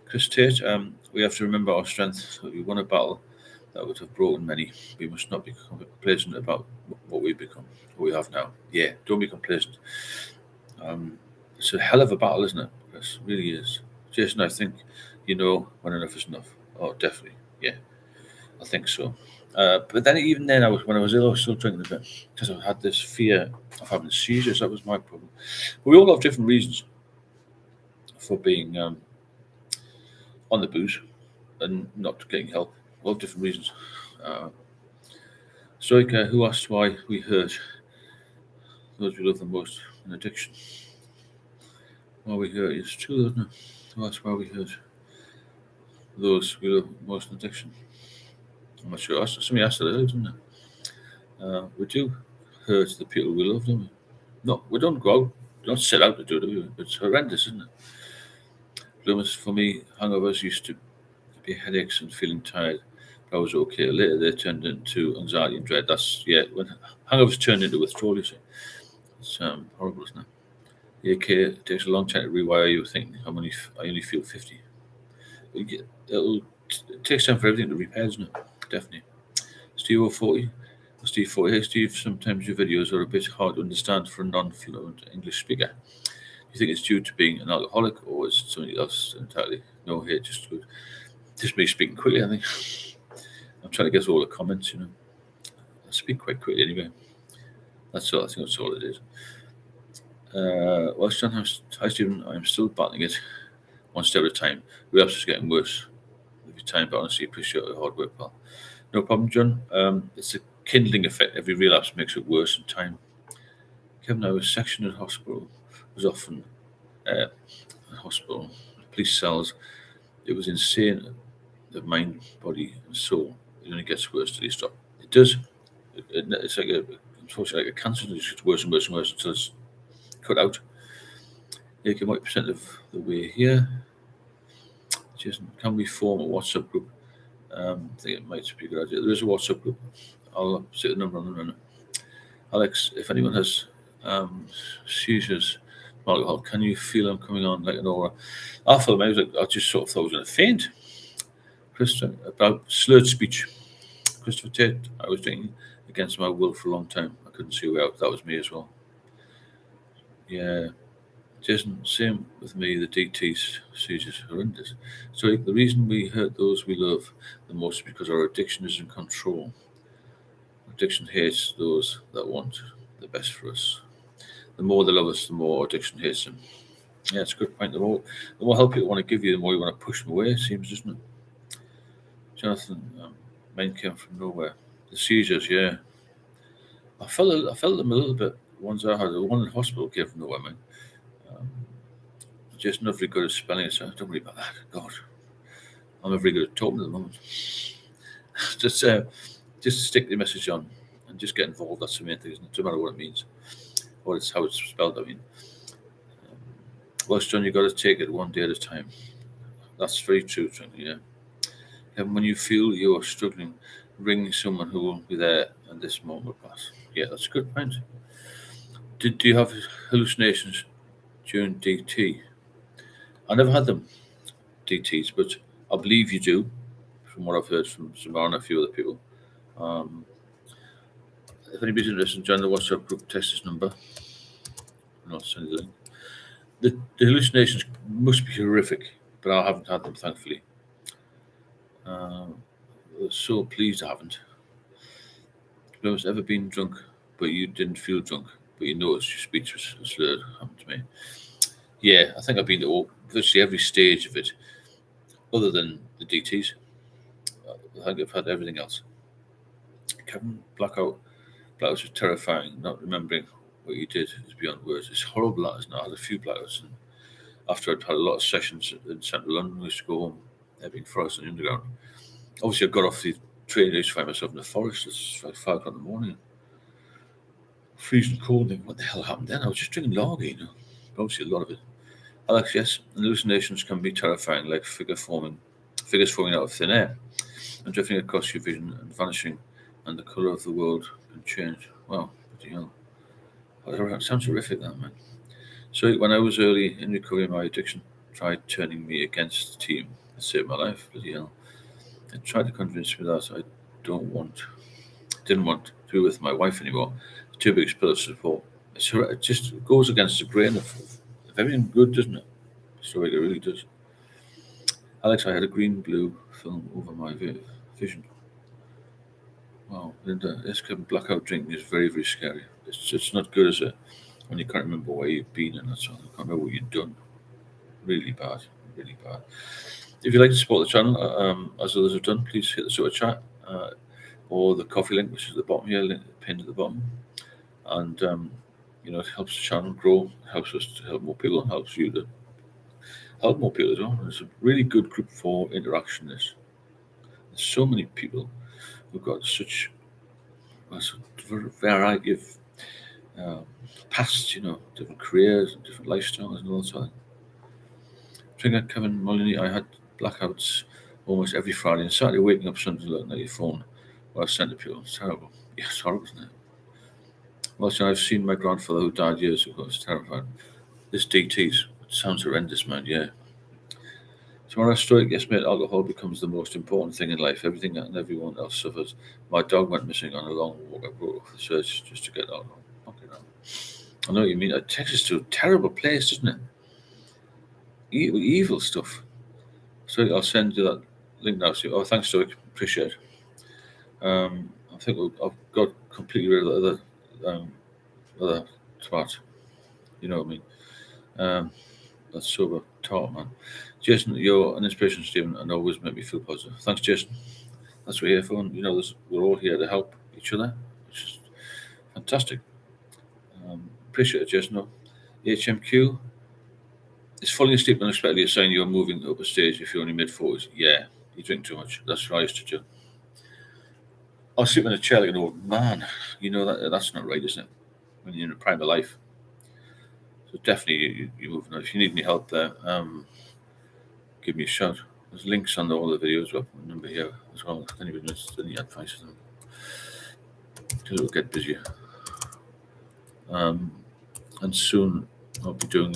Chris Tate, we have to remember our strength. We won a battle that would have broken many. We must not become complacent about what we become, what we have now. Yeah, don't be complacent. It's a hell of a battle, isn't it, Chris? It really is. Jason, I think when enough is enough. Oh, definitely. Yeah, I think so. But then, even then, when I was ill, I was still drinking a bit because I had this fear of having seizures. That was my problem. But we all have different reasons for being on the booze and not getting help. All different reasons. Stoica, who asked why we hurt those we love the most in addiction? Why we hurt is true, isn't it? Who asked why we hurt those we love most in addiction? I'm not sure. Somebody asked that earlier, didn't they? We do hurt the people we love, don't we? No, we don't go out. We don't set out to do it, do we? It's horrendous, isn't it? Bloomers, for me, hangovers used to be headaches and feeling tired. I was okay. Later, they turned into anxiety and dread. When hangovers turned into withdrawal, you see. It's horrible, isn't it? It takes a long time to rewire you thinking, I only feel 50. It takes time for everything to repair, doesn't it? Definitely. Steve 40. Steve 40. Hey, Steve, sometimes your videos are a bit hard to understand for a non-fluent English speaker. Do you think it's due to being an alcoholic or is it something else entirely? No, here, just me speaking quickly, I think. I'm trying to get all the comments, I speak quite quickly anyway. That's all. I think that's all it is. Well, John, hi, Stephen. I'm still battling it one step at a time. Relapse is getting worse with time, but honestly, appreciate your hard work, pal. No problem, John. It's a kindling effect. Every relapse makes it worse in time. Kevin, I was sectioned at hospital. Was often at hospital, police cells. It was insane. The mind, body, and soul. It only gets worse till you stop. It does. It's unfortunately like a cancer. It just gets worse and worse and worse until it's cut out. 80% of the way here. Jason, can we form a WhatsApp group? I think it might be a good idea. There is a WhatsApp group. I'll set the number on the runner. Alex, if anyone has seizures from alcohol, can you feel them coming on like an aura? I felt I just sort of thought I was going to faint. Christopher, about slurred speech. Christopher Tate, I was drinking against my will for a long time. I couldn't see a way out. That was me as well. Yeah. Jason, same with me. The DT's seizures horrendous. So the reason we hurt those we love the most is because our addiction is in control. Addiction hates those that want the best for us. The more they love us, the more addiction hates them. Yeah, it's a good point. The more help people want to give you, the more you want to push them away, it seems, doesn't it? Jonathan, mine came from nowhere. The seizures, yeah. I felt them a little bit. The ones I had, the one in the hospital came from nowhere, man. Um, just not very good at spelling it, so don't worry about that. God, I'm not very good at talking at the moment. Just stick the message on and just get involved. That's the main thing, isn't it? No matter what it means or it's how it's spelled. I mean, well, John, you got to take it one day at a time. That's very true, John. Yeah. And when you feel you're struggling, ring someone who will be there and this moment will pass. Yeah, that's a good point. Do you have hallucinations during DT? I never had them, DTs, but I believe you do, from what I've heard from Samara and a few other people. Um, if anybody's interested, join the WhatsApp group, text this number, and I'll send you the link. The hallucinations must be horrific, but I haven't had them, thankfully. So pleased I haven't. Have you ever been drunk, but you didn't feel drunk, but you noticed your speech was slurred? Happened to me. Yeah, I think I've been to virtually every stage of it, other than the DTs. I think I've had everything else. Kevin, blackouts are terrifying. Not remembering what you did is beyond words. It's horrible, that, isn't it? I had a few blackouts, and after I'd had a lot of sessions in central London, I used to go home, Ebbing Forest and Underground. Obviously, I got off the train, I used to find myself in the forest. It's like 5 o'clock in the morning. Freezing cold, thinking, what the hell happened then? I was just drinking lager, Obviously, a lot of it. Alex, yes, hallucinations can be terrifying, like figures forming out of thin air and drifting across your vision and vanishing, and the colour of the world can change. Wow, bloody hell. That sounds horrific, that, man. So, when I was early in recovery, my addiction tried turning me against the team that saved my life. Bloody hell. It tried to convince me that I didn't want to be with my wife anymore. Too big a pillar of support. It just goes against the grain of everything good, doesn't it? So it really does. Alex, I had a green-blue film over my vision. Wow, Linda, this kind of blackout drinking is very, very scary. It's not good, is it? When you can't remember where you've been and that's all. You can't remember what you've done. Really bad, really bad. If you'd like to support the channel, as others have done, please hit the super chat or the coffee link, which is at the bottom here, pinned at the bottom. And it helps the channel grow, helps us to help more people, helps you to help more people as well. It's a really good group for interaction. There's so many people who've got such a variety of past, different careers and different lifestyles and all that sort of thing. Trigger Kevin Molyneux, I had blackouts almost every Friday and Saturday, waking up Sunday looking at your phone while I sent to people. It's terrible. Yeah, it's horrible, isn't it? Well, I've seen my grandfather who died years ago. It's terrifying. This DTs, it sounds horrendous, man, yeah. So when I stroke, yes, mate, alcohol becomes the most important thing in life. Everything and everyone else suffers. My dog went missing on a long walk. I broke off the search just to get alcohol. Okay, now. I know what you mean. Texas is a terrible place, isn't it? Evil stuff. So I'll send you that link now. Oh, thanks, Stoic. Appreciate it. I think I've got completely rid of the other twat. You know what I mean? That's sober talk, man. Jason, you're an inspiration, Stephen, and always make me feel positive. Thanks, Jason. That's what we're here for. And, we're all here to help each other, which is fantastic. Appreciate it, Jason. HMQ is falling asleep unexpectedly a sign you're moving up a stage if you're only mid-40s. Yeah, you drink too much. That's what I used to do. I was sleeping in a chair like an old man. That's not right, isn't it? When you're in the prime of life. So definitely you're moving on. If you need any help there, give me a shout. There's links on all the videos. We'll put a number here as well. If anybody needs any advice, because it'll get busier. And soon I'll be doing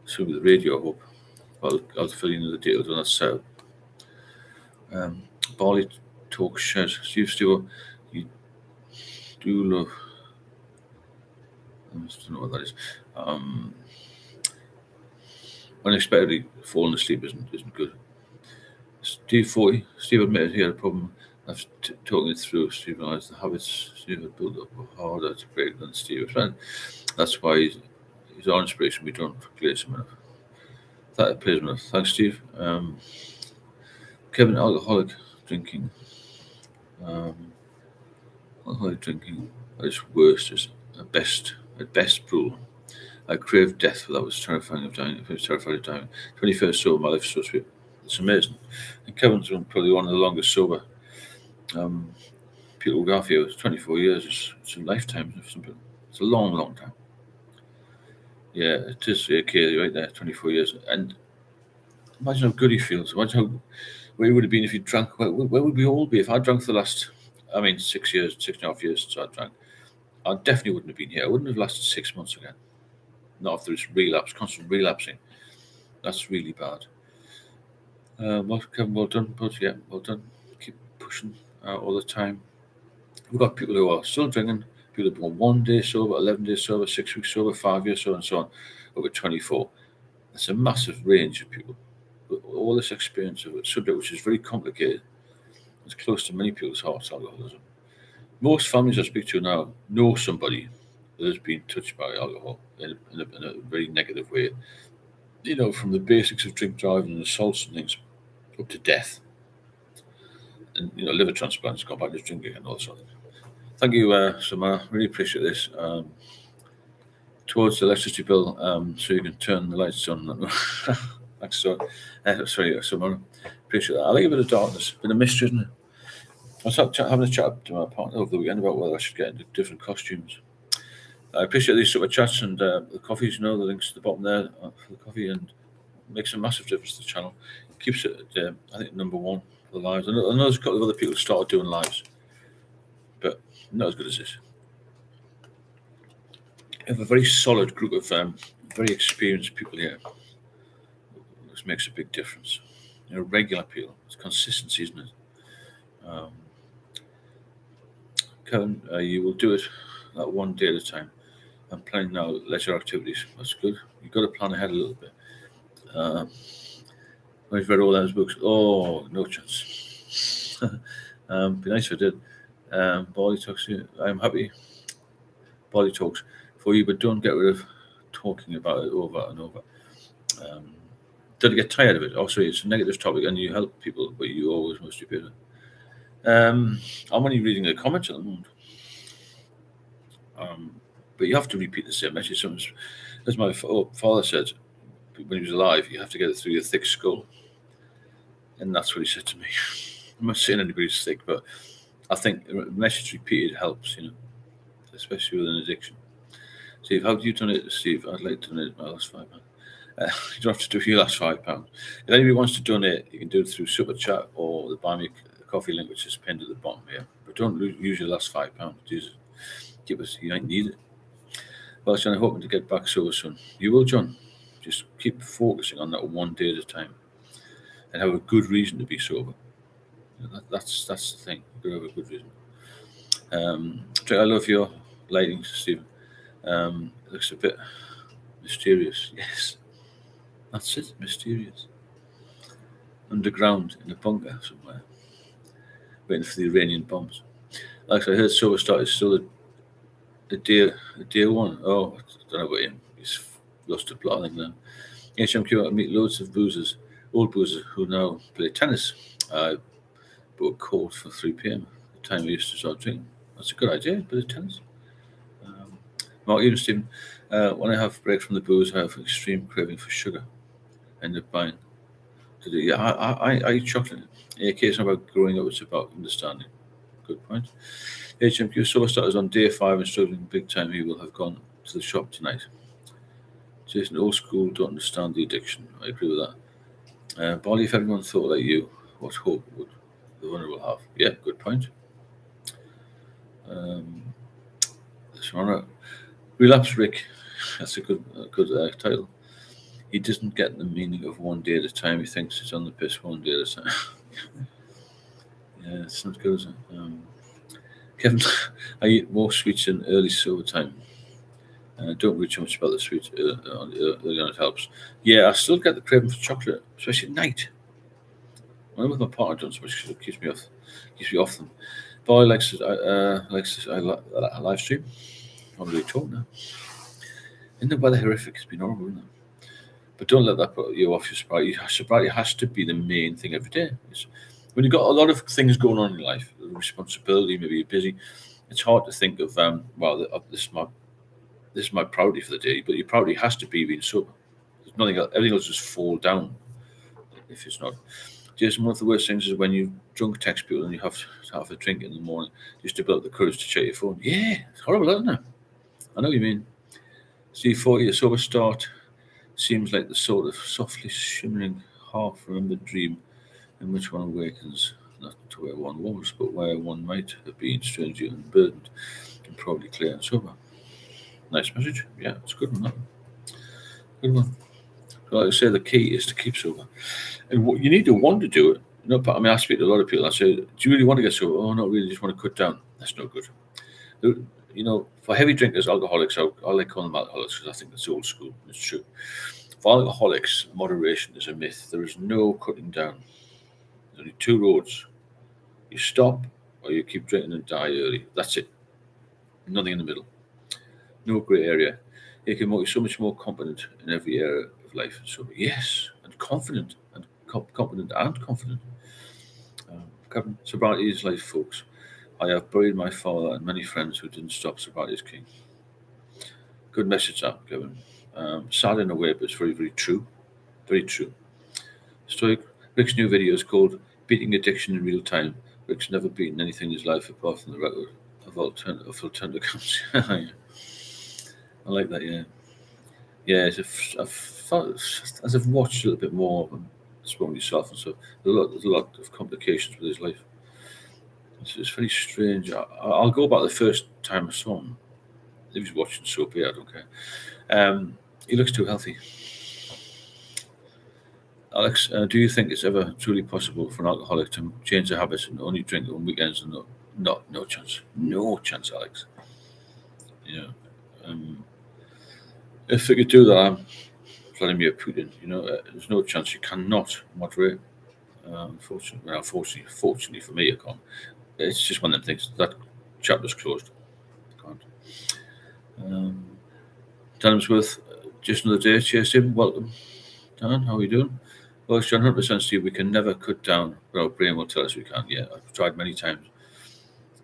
soon with the radio. I hope I'll fill in the details when that's set up. Barley Talk Shed. Steve Stewart, you do love. I don't know what that is. Unexpectedly falling asleep isn't good. Steve 40. Steve admitted he had a problem. After talking it through, Steve realised the habits Steve had built up were harder to break than Steve was planning. That's why he's our inspiration. We don't replace him enough. That plays enough. Thanks, Steve. Kevin, alcoholic drinking. Alcoholic drinking at its worst is at best brutal. I craved death, but that was terrifying of dying. I was terrified of dying. 21st sober, my life's so sweet. It's amazing. And Kevin's probably one of the longest sober people look after you. 24 years. It's a lifetime for some people. It's a long, long time. Yeah, it is okay, right there, 24 years. And imagine how good he feels. Imagine where he would have been if he drank. Where would we all be if I drank for the last, 6.5 years since I drank? I definitely wouldn't have been here. I wouldn't have lasted 6 months again. Not after this relapse, constant relapsing. That's really bad. Kevin, well done, but yeah, well done. Keep pushing all the time. We've got people who are still drinking, people who've gone 1 day sober, 11 days sober, 6 weeks sober, 5 years sober, and so on, over 24. That's a massive range of people. But all this experience of a subject which is very complicated, it's close to many people's hearts, alcoholism. Most families I speak to now know somebody that has been touched by alcohol in a very negative way. From the basics of drink driving and assaults and things up to death. And, liver transplants, gone back to drinking and all that sort of thing. Thank you, Samara. Really appreciate this. Towards the electricity bill, so you can turn the lights on. Thanks, sorry, Samara. Appreciate that. I like a bit of darkness, a bit of mystery, isn't it? I was having a chat to my partner over the weekend about whether I should get into different costumes. I appreciate these super chats and the coffees, the links at the bottom there for the coffee, and makes a massive difference to the channel. It keeps it, I think, number one for the lives. I know there's a couple of other people who started doing lives, but not as good as this. We have a very solid group of very experienced people here. This makes a big difference. Regular people. It's consistency, isn't it? Kevin, you will do it that 1 day at a time. I'm planning now leisure activities. That's good. You've got to plan ahead a little bit. I've read all those books. Oh, no chance. Be nice if I did. Body talks. I'm happy. Body talks for you, but don't get rid of talking about it over and over. Don't get tired of it. Also, it's a negative topic, and you help people, but you always must be better. I'm only reading the comments at the moment. But you have to repeat the same message. As my father said when he was alive, you have to get it through your thick skull. And that's what he said to me. I'm not saying anybody's thick, but I think the message repeated helps, especially with an addiction. Steve, how do you donate, Steve? I'd like to donate my last £5. You don't have to do your last £5. If anybody wants to donate, you can do it through Super Chat or the Buy Me a Coffee link, which is pinned at the bottom here. But don't use your last £5. Give us, you might need it. Well, John, I'm hoping to get back so soon. You will, John. Just keep focusing on that 1 day at a time, and have a good reason to be sober. That's the thing. You have a good reason. I love your lighting, Stephen. It looks a bit mysterious. Yes, that's it. Mysterious. Underground in a bunker somewhere, waiting for the Iranian bombs. Like I heard, Sober Start is still a dear one. Oh, I don't know about him. He's lost the plot, I think, now. HMQ, I meet loads of old boozers who now play tennis. I bought a court for 3 p.m. the time we used to start drinking. That's a good idea, a bit of tennis. Mark, you and Stephen, when I have break from the booze, I have extreme craving for sugar. I end up buying. Yeah, I eat chocolate. In case it's not about growing up, it's about understanding. Good point. HMQ Sober Start is on day 5 and struggling big time. He will have gone to the shop tonight. Jason, old school, don't understand the addiction. I agree with that. Barley, if everyone thought like you, what hope would the vulnerable have? Yeah, good point. Relapse Rick, that's a good title. He doesn't get the meaning of 1 day at a time. He thinks it's on the piss 1 day at a time. Yeah, it's not good, is it? Kevin, I eat more sweets in early sober time. Don't read too much about the sweets early on, it helps. Yeah, I still get the craving for chocolate, especially at night. When I'm with my partner, I don't so much because it keeps me off them. Boy likes this. I live stream. I'm really talking now. Isn't the weather horrific? It's been horrible, isn't it? But don't let that put you off your sobriety. Sobriety has to be the main thing every day. When you've got a lot of things going on in your life, responsibility, maybe you're busy, it's hard to think of, this is my priority for the day, but your priority has to be being sober. There's nothing else, everything else just fall down if it's not. Jason, one of the worst things is when you drunk text people and you have to have a drink in the morning just to build the courage to check your phone. Yeah, it's horrible, isn't it? I know what you mean. Steve 40, a sober start seems like the sort of softly shimmering half-remembered dream in which one awakens, not to where one was, but where one might have been strangely unburdened and probably clear and sober. Nice message. Yeah, it's a good one. That. Good one. Like I say, the key is to keep sober. And what you need to want to do it. No, but I mean, I speak to a lot of people. I say, "Do you really want to get sober?" Oh, not really. Just want to cut down. That's no good. For heavy drinkers, alcoholics, I like calling them alcoholics because I think that's old school. It's true. For alcoholics, moderation is a myth. There is no cutting down. There's only two roads: you stop, or you keep drinking and die early. That's it. Nothing in the middle. No grey area. You can make you so much more competent in every area of life. So yes, and confident, and competent and confident. Sobriety is life, folks. I have buried my father and many friends who didn't stop. Sobriety is king. Good message, that, Kevin. Sad in a way, but it's very, very true. Very true. Stoic. Rick's new video is called "Beating Addiction in Real Time." Rick's never beaten anything in his life apart from the record of alternative accounts. Yeah. I like that. Yeah. Yeah. As I've watched a little bit more of him, spoken to yourself and stuff, there's a lot of complications with his life. It's very strange. I'll go back the first time I saw him. He was watching soap here, I don't care. He looks too healthy. Alex, do you think it's ever truly possible for an alcoholic to change their habits and only drink on weekends? And no chance. No chance, Alex. Yeah. If they could do that, I'm Vladimir Putin. There's no chance. You cannot moderate. Fortunately for me, I can't. It's just one of them things. That chapter's closed. Can't. Dan Hemsworth, just another day. Cheers, Tim. Welcome. Dan, how are you doing? Well, John 100% Steve, we can never cut down, but our brain will tell us we can. Yeah, I've tried many times.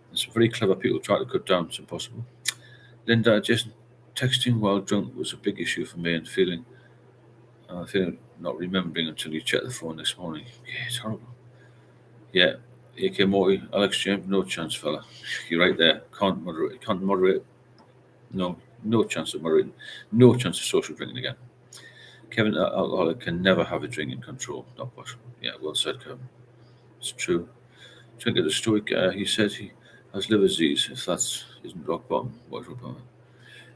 There's some very clever people try to cut down. It's impossible. Linda, just texting while drunk was a big issue for me, and feeling not remembering until you check the phone this morning. Yeah, it's horrible. Yeah, AK Morty, Alex James, no chance, fella. You're right there. Can't moderate. No chance of moderating. No chance of social drinking again. Kevin, alcoholic can never have a drink in control. Not possible. Yeah, well said, Kevin. It's true. Drinker the Stoic, he said he has liver disease. If that isn't rock bottom, what is rock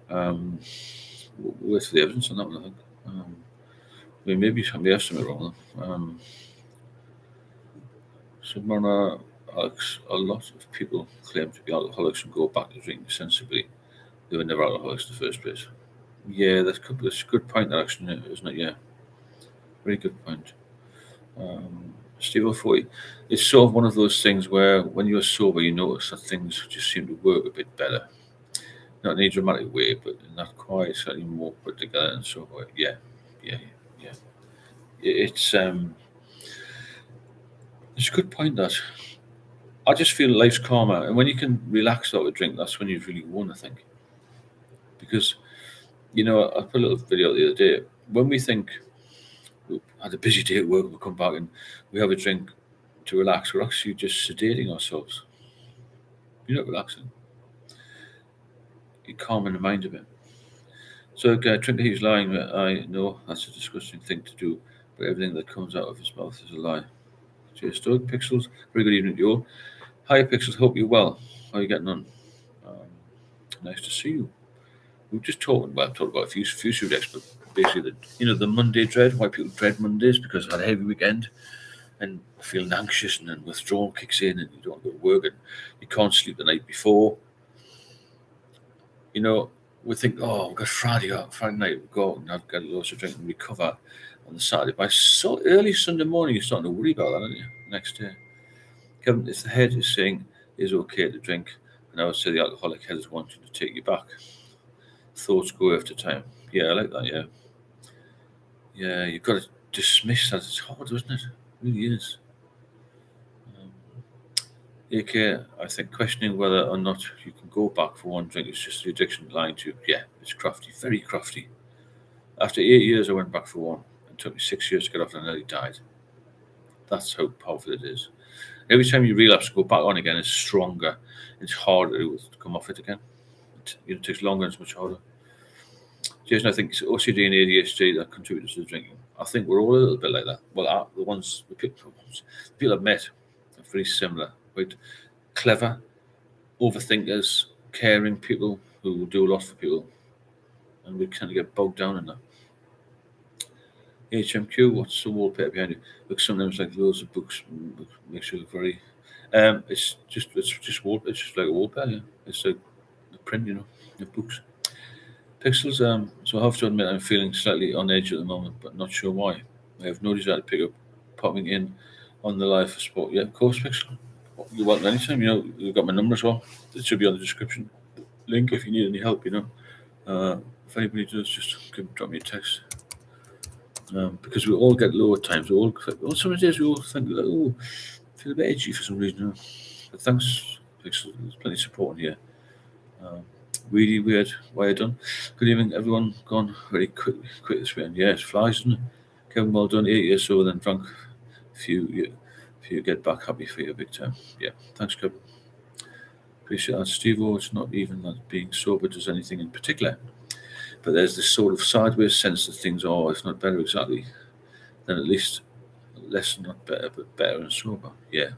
bottom? We'll wait for the evidence on that one, I think. Maybe somebody has something wrong. Submariner, Alex, a lot of people claim to be alcoholics and go back to drinking sensibly. They were never alcoholics in the first place. Yeah, that's a good point, actually, isn't it? Yeah. Very good point. Steve O'Foy, it's sort of one of those things where when you're sober, you notice that things just seem to work a bit better. Not in a dramatic way, but in that quiet, slightly more put together and so forth. Yeah. It's a good point, that I just feel life's calmer, and when you can relax without a drink, that's when you've really won, I think. Because I put a little video the other day. When we think we had a busy day at work, we come back and we have a drink to relax, we're actually just sedating ourselves. You're not relaxing. You're calming the mind a bit. So, Trinker, he's lying. I know that's a disgusting thing to do, but everything that comes out of his mouth is a lie. Cheers, Doug. Pixels, very good evening to you all. Hi, Pixels. Hope you're well. How are you getting on? Nice to see you. We've just talked about a few subjects, but basically the Monday dread. Why people dread Mondays, because I've had a heavy weekend and feeling anxious, and then withdrawal kicks in, and you don't go to work, and you can't sleep the night before. We think, oh, we've got Friday night, we'll go out and have got lots of drink and recover on the Saturday. By so early Sunday morning, you're starting to worry about that, aren't you? Next day. Kevin, if the head is saying it's okay to drink, and I would say the alcoholic head is wanting to take you back. Thoughts go after time. Yeah, I like that. Yeah, yeah. You've got to dismiss that. It's hard, isn't it? It really is. AK, I think questioning whether or not you can go back for one drink is just the addiction lying to you. Yeah, it's crafty, very crafty. After 8 years, I went back for one. It took me 6 years to get off and I nearly died. That's how powerful it is. Every time you relapse, go back on again, it's stronger. It's harder to come off it again. It takes longer and it's much harder. Jason, I think it's OCD and ADHD that contribute to the drinking. I think we're all a little bit like that. Well, the people I've met are very similar. Quite clever, overthinkers, caring people who will do a lot for people. And we kind of get bogged down in that. HMQ, what's the wallpaper behind you? Looks sometimes like loads of books. Makes you look very. It's just wallpaper. It's just like a wallpaper. Yeah. It's like the print, the books. Pixels. So I have to admit I'm feeling slightly on edge at the moment, but not sure why. I have no desire to pick up popping in on the live for sport. Yeah, of course, Pixel. You're welcome anytime. You've got my number as well. It should be on the description link if you need any help. If anybody does, just drop me a text. Because we all get low at times. Some days we all think, oh, I feel a bit edgy for some reason. But thanks, Pixel. There's plenty of support in here. Really weird. Why I done? Good evening, everyone. Gone very quick this weekend. Yeah, it's flies, isn't it? Kevin, well done. 8 years sober, then drunk. If you get back, happy for you, big time. Yeah, thanks, Kevin. Appreciate that, Steve. It's not even that being sober does anything in particular, but there's this sort of sideways sense that things are, if not better exactly, then at least less, not better, but better and sober. Yeah,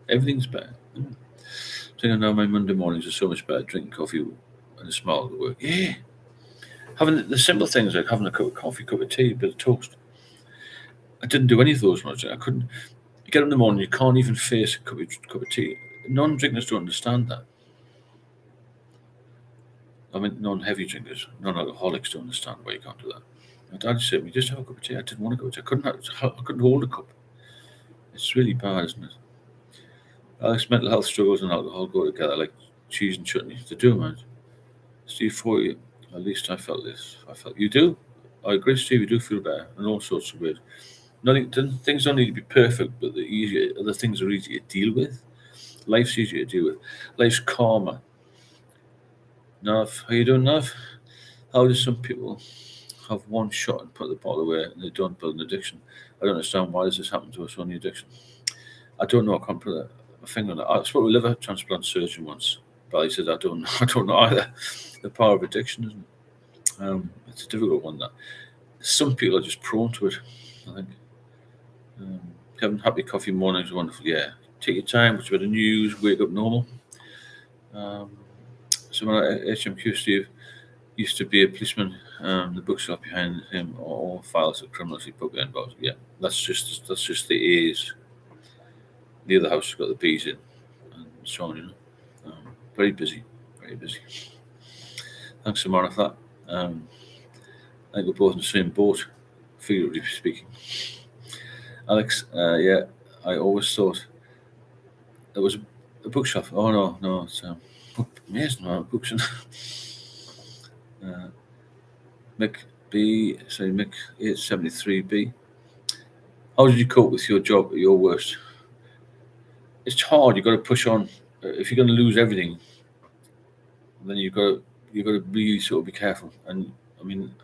everything's better. I think I know my Monday mornings are so much better drinking coffee and a smile at work. Yeah. Having the simple things like having a cup of coffee, cup of tea, a bit of toast. I didn't do any of those much. I couldn't. You get up in the morning, you can't even face a cup of tea. Non-drinkers don't understand that. I mean, non-heavy drinkers, non-alcoholics don't understand why you can't do that. My dad said, "We just have a cup of tea." I didn't want a cup of tea. I couldn't hold a cup. It's really bad, isn't it? Alex, mental health struggles and alcohol go together like cheese and chutney. They do, man. Steve, for you, at least I felt this. You do. I agree, Steve. You do feel better in all sorts of ways. Things don't need to be perfect, but the things are easier to deal with. Life's easier to deal with. Life's calmer. Nav, how you doing, Nav? How do some people have one shot and put the bottle away and they don't build an addiction? I don't understand why does this happen to us on the addiction. I don't know. I can't put a finger on that. I spoke to a liver transplant surgeon once, but he said I don't know either. The power of addiction, isn't it? It's a difficult one. That some people are just prone to it. I think. Having happy coffee mornings is wonderful. Yeah, take your time. Watch a bit of news. Wake up normal. Someone at HMQ, Steve, used to be a policeman. The bookshop behind him are all files of criminals he put behind bars. Yeah, that's just the A's. The other house has got the B's in, and so on. Very busy, very busy. Thanks, Samara, for that. I think we're both in the same boat, figuratively speaking. Alex, yeah, I always thought there was a bookshop. Oh no, it's amazing amount of books. Mick 873B. How did you cope with your job at your worst? It's hard. You've got to push on. If you're going to lose everything, then you've got to really sort of be careful. And I mean,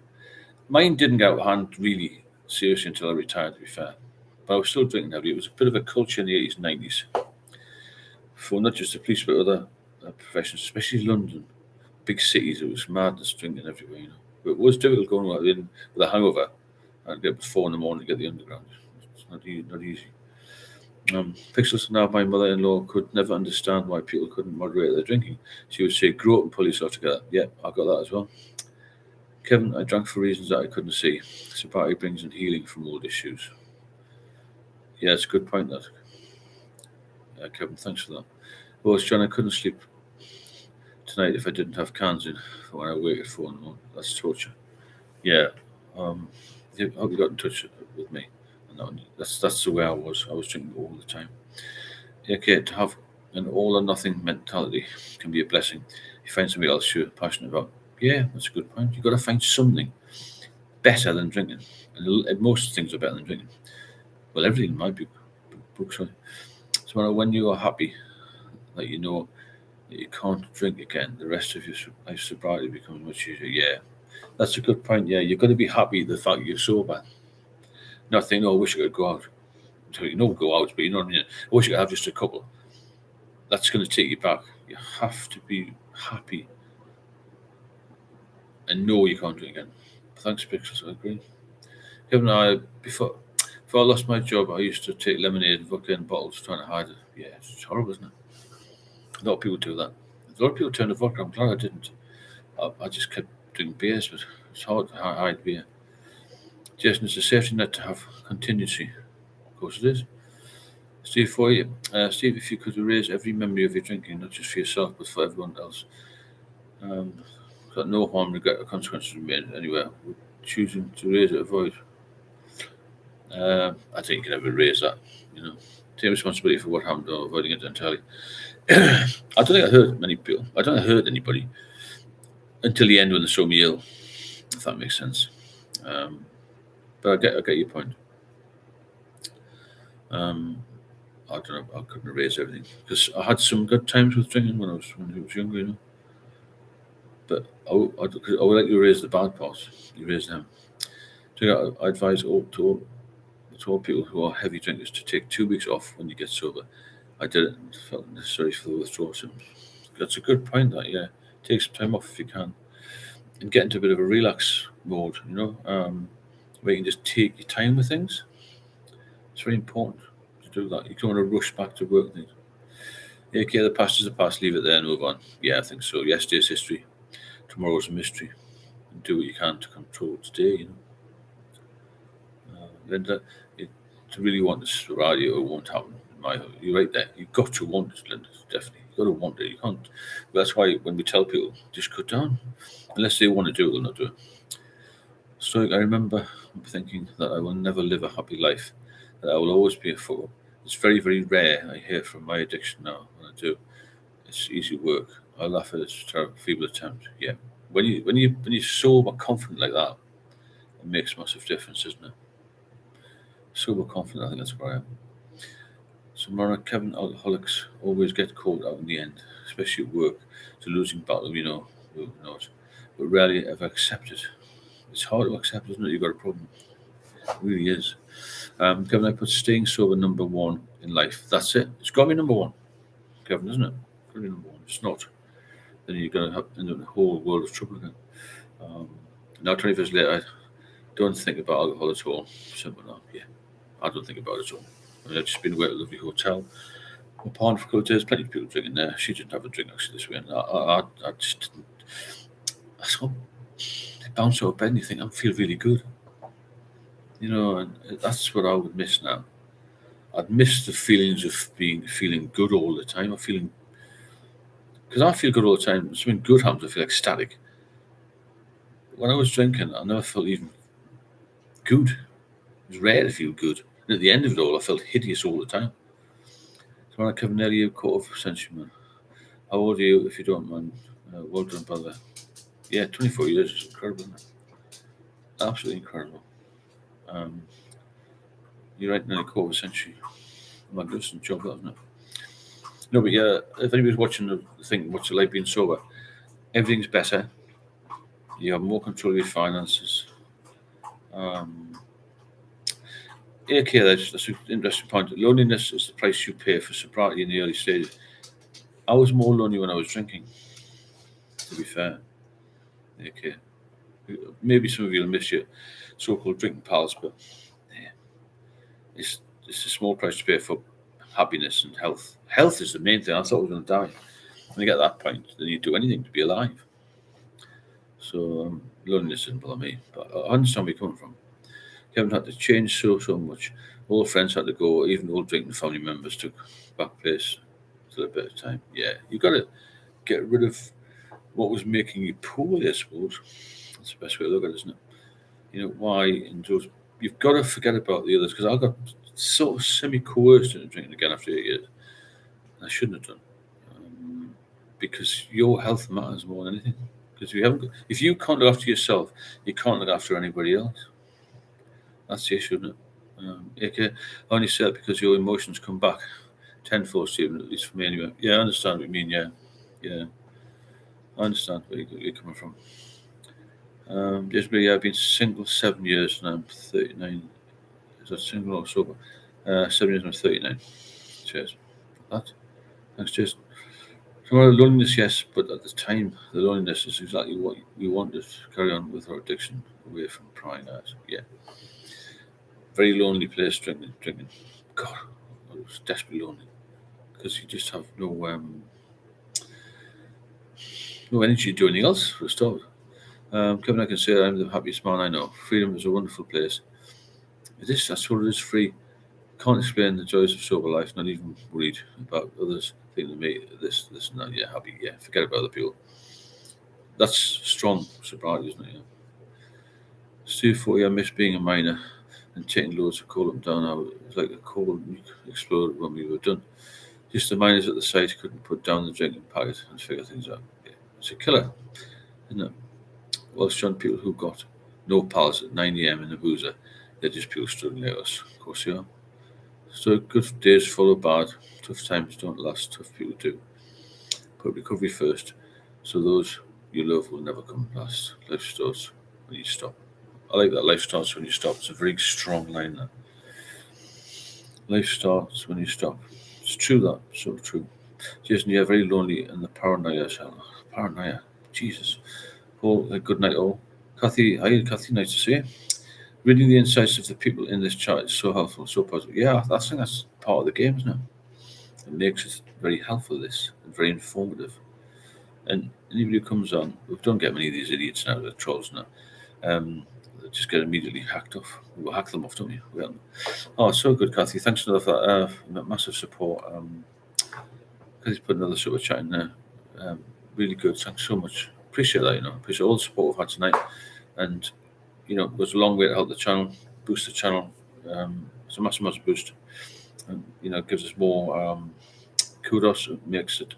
mine didn't get out of hand really seriously until I retired, to be fair. But I was still drinking heavily. It was a bit of a culture in the 80s and 90s for not just the police but other professions, especially London, big cities. It was madness drinking everywhere. But it was difficult going out in with a hangover. I'd get up at 4 a.m. to get the underground. It's not easy. Pixels, now my mother-in-law could never understand why people couldn't moderate their drinking. She would say, "Grow up and pull yourself together." Yeah, I got that as well. Kevin, I drank for reasons that I couldn't see. Sobriety brings in healing from old issues. Yeah, it's a good point, that. Kevin, thanks for that. Well, John, I couldn't sleep tonight if I didn't have cans in for when I wake at 4 a.m. That's torture. Yeah. I hope you got in touch with me. That's the way I was. I was drinking all the time. Okay, to have an all or nothing mentality can be a blessing. You find somebody else you're passionate about. Yeah, that's a good point. You've got to find something better than drinking. And most things are better than drinking. Well, everything in my book, sorry. So when you are happy, that you know that you can't drink again, the rest of your life sobriety becomes much easier. Yeah, that's a good point. Yeah, you've got to be happy the fact you're sober. Not thinking, oh, I wish I could go out. So you know, go out, but you know what I mean? I wish I could have just a couple. That's going to take you back. You have to be happy and know you can't drink again. Thanks, Pixels. I agree. Kevin and I, before I lost my job, I used to take lemonade and vodka in bottles trying to hide it. Yeah, it's horrible, isn't it? A lot of people do that. A lot of people turn to vodka. I'm glad I didn't. I just kept drinking beers, but it's hard to hide beer. Jason, it's a safety net to have contingency. Of course it is. Steve, for you. Steve, if you could erase every memory of your drinking, not just for yourself, but for everyone else, got no harm, regret, or consequences remain anywhere, would choosing to erase it avoid? I think you can never erase that. You know, take responsibility for what happened or avoiding it entirely. I don't think I hurt many people. I don't think I hurt anybody until the end when they saw me ill, if that makes sense. Um, but I get your point. Um, I don't know. I couldn't erase everything because I had some good times with drinking when I was younger, you know. But I would like to erase the bad parts, erase them. So I advise to all people who are heavy drinkers to take 2 weeks off when you get sober. I did it and felt necessary for the withdrawal symptoms. That's a good point. That yeah, take some time off if you can, and get into a bit of a relax mode. You know, where you can just take your time with things. It's very important to do that. You don't want to rush back to work things. Yeah, okay, the past is the past. Leave it there and move on. Yeah, I think so. Yesterday's history. Tomorrow's a mystery. And do what you can to control today. You know, Linda, it, to really want this sobriety, it won't happen. You're right there. You've got to want it, Linda. Definitely, you've got to want it. You can't. That's why when we tell people just cut down, unless they want to do it, they'll not do it. So I remember thinking that I will never live a happy life. That I will always be a fool. It's very, very rare I hear from my addiction now. When I do, it's easy work. I laugh at its terrible, feeble attempt. Yeah, when you're sober, confident like that, it makes a massive difference, doesn't it? Sober, confident. I think that's where I am. So, Mara, Kevin, alcoholics always get caught out in the end, especially at work. It's a losing battle, we know it, but rarely ever accept it. It's hard to accept, isn't it? You've got a problem. It really is. Kevin, I put staying sober number one in life. That's it. It's got to be number one, Kevin, isn't it? Got to be number one. It's not. Then you're going to have in the whole world of trouble again. Um, now, 20 years later, I don't think about alcohol at all. Simple enough. Yeah, I don't think about it at all. I mean, I've just been away at a lovely hotel. My partner for a couple of days, plenty of people drinking there. She didn't have a drink actually this week. I just didn't. I saw they bounce out of bed and you think, I feel really good. You know, and that's what I would miss now. I'd miss the feelings of feeling good all the time. I'm feeling because I feel good all the time. Something good happens, I feel ecstatic. When I was drinking, I never felt even good. It was rare to feel good. And at the end of it all, I felt hideous all the time. So when I come nearly a quarter of a century, man. How old are you, if you don't mind? Well done, brother. Yeah, 24 years is incredible, isn't it? Absolutely incredible. Um, you're right, nearly a quarter of a century. Magnificent job, that, isn't it? No, but yeah, if anybody's watching the thing, what's it like being sober? Everything's better. You have more control of your finances. Um, yeah, okay, that's an interesting point. Loneliness is the price you pay for sobriety in the early stages. I was more lonely when I was drinking, to be fair. Okay. Maybe some of you will miss your so-called drinking pals, but yeah, it's a small price to pay for happiness and health. Health is the main thing. I thought I was going to die. When you get that point, then you do anything to be alive. So loneliness didn't bother me, but I understand where you're coming from. Kevin had to change so much. All friends had to go. Even old drinking family members took back place to a bit of time. Yeah, you got to get rid of what was making you poorly, I suppose. That's the best way to look at it, isn't it? You know why? And those you've got to forget about the others because I got sort of semi-coerced into drinking again after 8 years. I shouldn't have done because your health matters more than anything. Because if you can't look after yourself, you can't look after anybody else. That's the issue, isn't it? Okay, I only say that because your emotions come back tenfold, Stephen. At least for me, anyway. Yeah, I understand what you mean. Yeah, I understand where you're coming from. Just me, I've been single 7 years and I'm 39. Is that single or sober? 7 years and I'm 39. Cheers. That. Thanks, Jason. So loneliness, yes, but at the time, the loneliness is exactly what we wanted to carry on with our addiction away from prying eyes. Yeah. Very lonely place, drinking. God, I was desperately lonely because you just have no energy to do anything else for a start. Kevin, I can say I'm the happiest man I know. Freedom is a wonderful place. That's what it is, free. Can't explain the joys of sober life, not even worried about others thinking of me, this, and that. Yeah, happy. Yeah, forget about other people. That's strong sobriety, isn't it? Yeah. Stu 40, I miss being a miner and taking loads of coal up and down. It was like a coal exploded when we were done. Just the miners at the site couldn't put down the drinking packet and figure things out. Yeah. It's a killer, isn't it? Welsh young people who got no pals at 9 a.m. in the boozer, they're just people struggling like us. Of course they are. So good days follow bad. Tough times don't last. Tough people do. Put recovery first, so those you love will never come last. Life starts when you stop. I like that. Life starts when you stop. It's a very strong line. That life starts when you stop. It's true. That so true. Jason, you're very lonely and the paranoia. Paranoia. Jesus. Paul, good night all. Kathy, hi Kathy. Nice to see you. Reading the insights of the people in this chat is so helpful, so positive. Yeah, I think that's part of the game, isn't it? It makes it very helpful, this, and very informative. And anybody who comes on, we don't get many of these idiots now, the trolls now. They just get immediately hacked off. We'll hack them off, don't we? Oh, so good, Kathy. Thanks a for that. Massive support. Kathy's put another super chat in there. Really good. Thanks so much. Appreciate that, Appreciate all the support we've had tonight. And it goes a long way to help the channel, boost the channel. It's a massive boost. And, it gives us more kudos. It makes it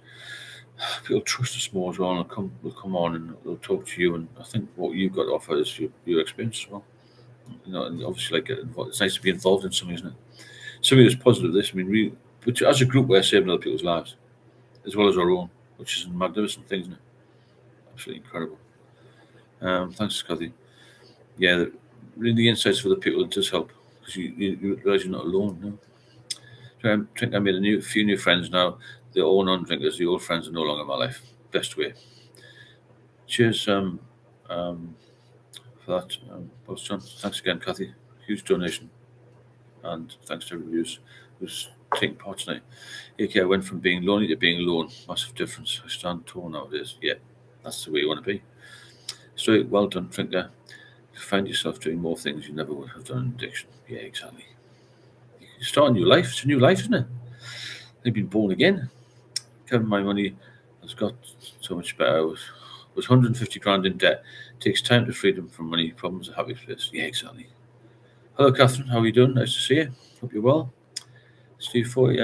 people trust us more as well, and will come on and they'll talk to you. And I think what you've got to offer is your experience as well. And obviously, get involved. It's nice to be involved in something, isn't it? Something that's positive. This, I mean, which as a group, we're saving other people's lives as well as our own, which is a magnificent thing, isn't it? Absolutely incredible. Thanks, Kathy. Yeah, reading the insights for the people, it does help because you realise you're not alone. No? So I think I made a few new friends now. They're all non-drinkers. The old friends are no longer in my life. Best way. Cheers for that. Boss John. Thanks again, Kathy. Huge donation. And thanks to everybody who's taking part tonight. I went from being lonely to being alone. Massive difference. I stand tall nowadays. Yeah, that's the way you want to be. So well done, drinker. You find yourself doing more things you never would have done in addiction. Yeah, exactly. You start a new life. It's a new life, isn't it? They've been born again. Kevin, my money has got so much better. I was 150 grand in debt. Takes time to freedom from money problems. A happy place. Yeah, exactly. Hello, Catherine. How are you doing? Nice to see you. Hope you're well. Steve 40,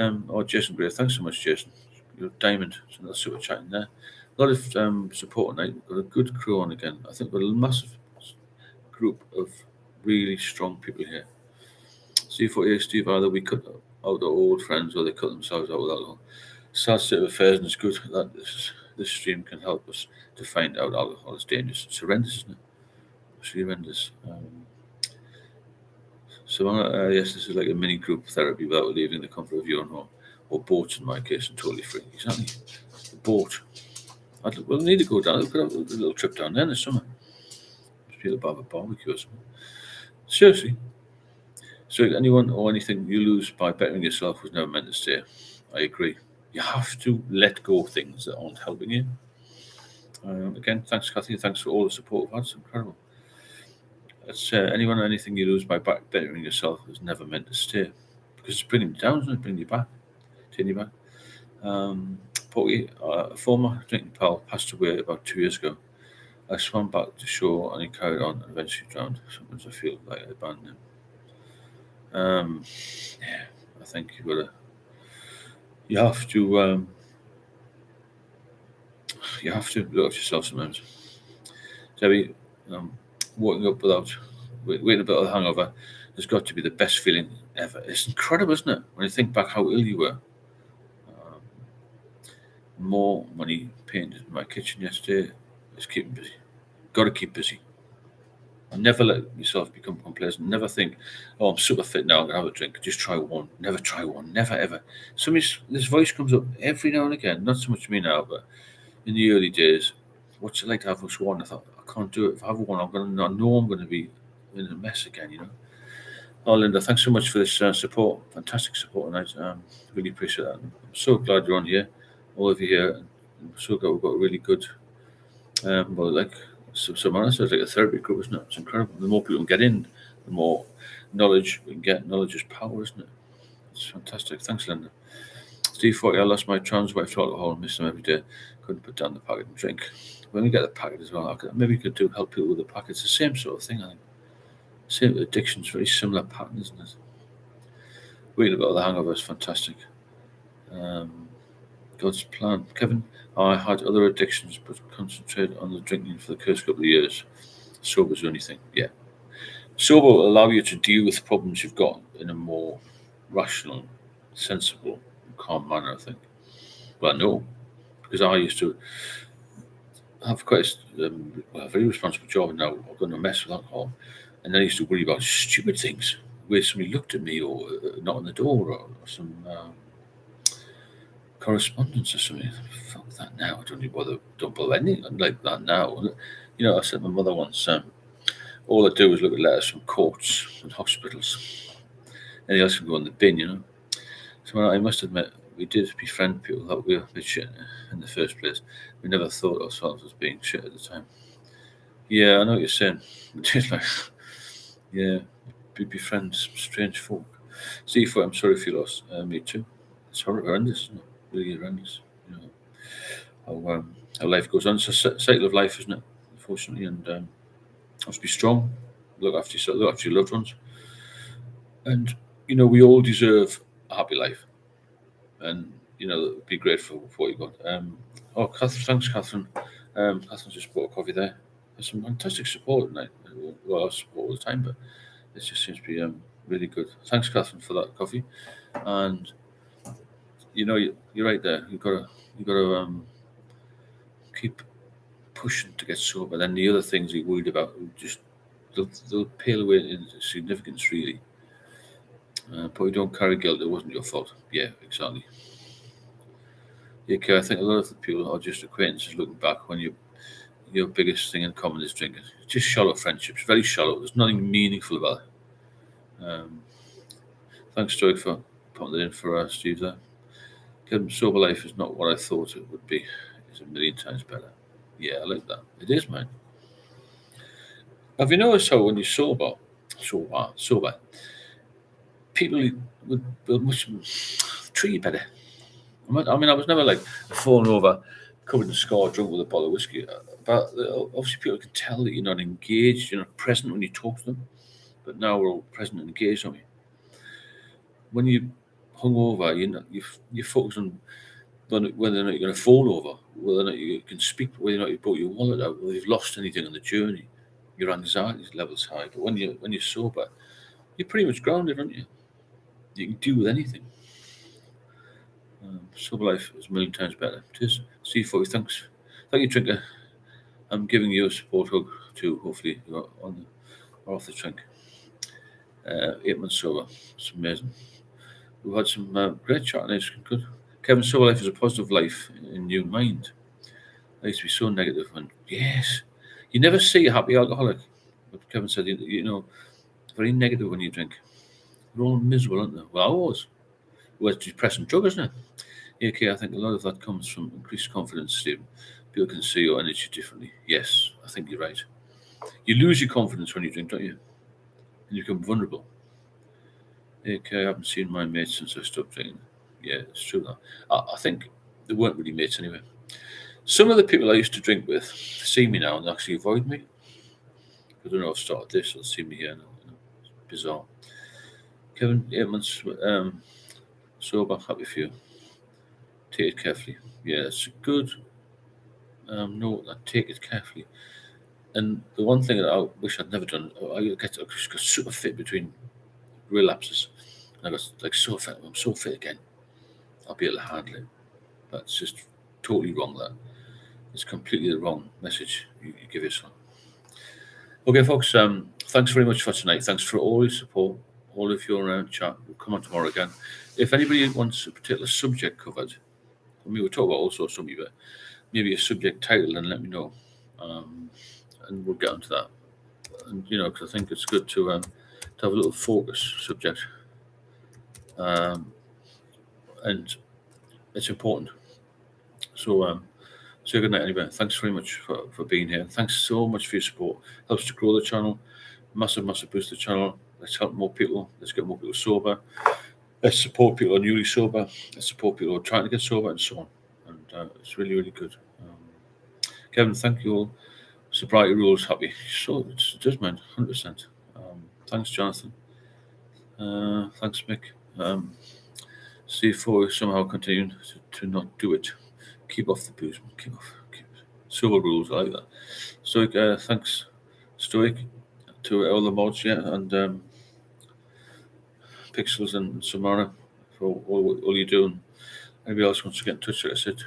Jason Gray. Thanks so much, Jason. You're a diamond. It's another super chat in there. A lot of support tonight. We've got a good crew on again. I think we've got a massive group of really strong people here. Steve 48, Steve, either we cut out our old friends or they cut themselves out with alcohol. Sad state of affairs, and it's good that this stream can help us to find out alcohol is dangerous. It's horrendous, isn't it? It's horrendous. So yes, this is like a mini group therapy without leaving the comfort of your own home, or boats in my case, and totally free. Exactly, the boat. We'll need to go down. We'll have a little trip down there in the summer. Just be a bit of a barbecue or something. Seriously. So anyone or anything you lose by bettering yourself was never meant to stay. I agree. You have to let go of things that aren't helping you. Again, thanks, Kathy. Thanks for all the support we've had. It's incredible. It's anyone or anything you lose by bettering yourself was never meant to stay, because it's bringing you down, isn't it? Bringing you back, taking you back. Porky, a former drinking pal, passed away about 2 years ago. I swam back to shore and he carried on and eventually drowned. Sometimes I feel like I abandoned him. Yeah, I think you have to look at yourself sometimes. Jerry, waking up without waiting about a hangover has got to be the best feeling ever. It's incredible, isn't it? When you think back how ill you were. Um, more money painted in my kitchen yesterday. Just keeping busy. Got to keep busy. Never let yourself become complacent. Never think, "Oh, I'm super fit now. I'm gonna have a drink." Just try one. Never try one. Never ever. This voice comes up every now and again. Not so much me now, but in the early days, what's it like to have just one? I thought I can't do it. If I have one, I know I'm gonna be in a mess again. Oh, Linda, thanks so much for this support. Fantastic support tonight. Really appreciate that. I'm so glad you're on here, all of you here. I'm so glad we've got a really good, well, like some honest, it's like a therapy group, isn't it? It's incredible. The more people get in, the more knowledge we can get. Knowledge is power, isn't it? It's fantastic. Thanks, Linda. Steve 40, I lost my trans wife to alcohol and miss them every day. Couldn't put down the packet and drink. When we get the packet as well, maybe we could help people with the packet. It's the same sort of thing, I think. Same addictions, very similar pattern, isn't it? Reading about the hangover is fantastic. God's plan. Kevin, I had other addictions but concentrated on the drinking for the first couple of years. Sober's the only thing. Yeah. Sober will allow you to deal with problems you've got in a more rational, sensible, calm manner, I think. Well, I know, because I used to have quite a very responsible job, and now I've got no mess with alcohol. And then I used to worry about stupid things, where somebody looked at me or knocked on the door or some correspondence or something. Fuck that now. I don't bother anything like that now. I said to my mother once, all I do is look at letters from courts and hospitals. Anything else can go in the bin. So I must admit, we did befriend people that were a bit shit in the first place. We never thought ourselves as being shit at the time. Yeah, I know what you're saying. Just like, yeah, befriend some strange folk. See, I'm sorry if you lost. Me too. It's horrendous, isn't it? Really horrendous. How life goes on. It's a cycle of life, isn't it? Unfortunately, and must be strong. Look after yourself. Look after your loved ones. And we all deserve a happy life, and be grateful for what you got. Thanks, Catherine. Catherine just bought a coffee there. There's some fantastic support tonight. Well, I support all the time, but it just seems to be really good. Thanks, Catherine, for that coffee. And you're right there. You got to keep pushing to get sober. Then the other things you're worried about just they'll pale away in significance, really. But you don't carry guilt. It wasn't your fault. Yeah, exactly. Yeah, okay, I think a lot of the people are just acquaintances looking back when your biggest thing in common is drinking. Just shallow friendships, very shallow. There's nothing meaningful about it. Thanks, Joy, for putting that in for Steve there. Sober life is not what I thought it would be. It's a million times better. Yeah, I like that. It is, man. Have you noticed how when you're sober, people will much treat you better? I was never like falling over, covered in scar, drunk with a bottle of whiskey. But obviously, people can tell that you're not engaged, you're not present when you talk to them. But now we're all present and engaged, aren't we? When you hungover, you focus on whether or not you're going to fall over, whether or not you can speak, whether or not you brought your wallet out, whether you've lost anything on the journey. Your anxiety level's high, but when you're sober, you're pretty much grounded, aren't you? You can deal with anything. Sober life is a million times better. It is. C40, thanks. Thank you, Trinker. I'm giving you a support hug too. Hopefully, you're off the drink. 8 months sober. It's amazing. We've had some great chat and it's good. Kevin, sober life is a positive life in your mind. I used to be so negative, and yes, you never see a happy alcoholic. But Kevin said, very negative when you drink. They're all miserable, aren't they? Well, I was. Well, it's depressing drug, isn't it? Yeah, okay, I think a lot of that comes from increased confidence, Stephen. People can see your energy differently. Yes, I think you're right. You lose your confidence when you drink, don't you? And you become vulnerable. Okay, I haven't seen my mates since I stopped drinking. Yeah, it's true that. I think they weren't really mates anyway. Some of the people I used to drink with see me now and actually avoid me. I don't know if I've started this, they'll see me here. It's bizarre. Kevin, 8 months sober, happy for you. Take it carefully. Yeah, it's a good note. That take it carefully. And the one thing that I wish I'd never done, I just got super fit between relapses. And I got like so fit. I'm so fit again. I'll be able to handle it. That's just totally wrong. That it's completely the wrong message you give yourself. Okay, folks. Thanks very much for tonight. Thanks for all your support, all of your chat. We'll come on tomorrow again. If anybody wants a particular subject covered, we'll talk about all sorts of but maybe a subject title, and let me know, and we'll get onto that. And because I think it's good to have a little focus subject, and it's important. So say good night, anyway. Thanks very much for being here. Thanks so much for your support. Helps to grow the channel. Massive boost the channel. Let's help more people. Let's get more people sober. Let's support people who are newly sober. Let's support people who are trying to get sober, and so on. And it's really, really good. Kevin, thank you all. Sobriety rules happy. So it does, man, 100%. Thanks, Jonathan. Thanks, Mick. Steve for somehow continuing to not do it. Keep off the booze. Keep sober rules. I like that. Stoic, thanks, Stoic, to all the mods, yeah, and Pixels and Samara for all you do. And anybody else wants to get in touch, like I said,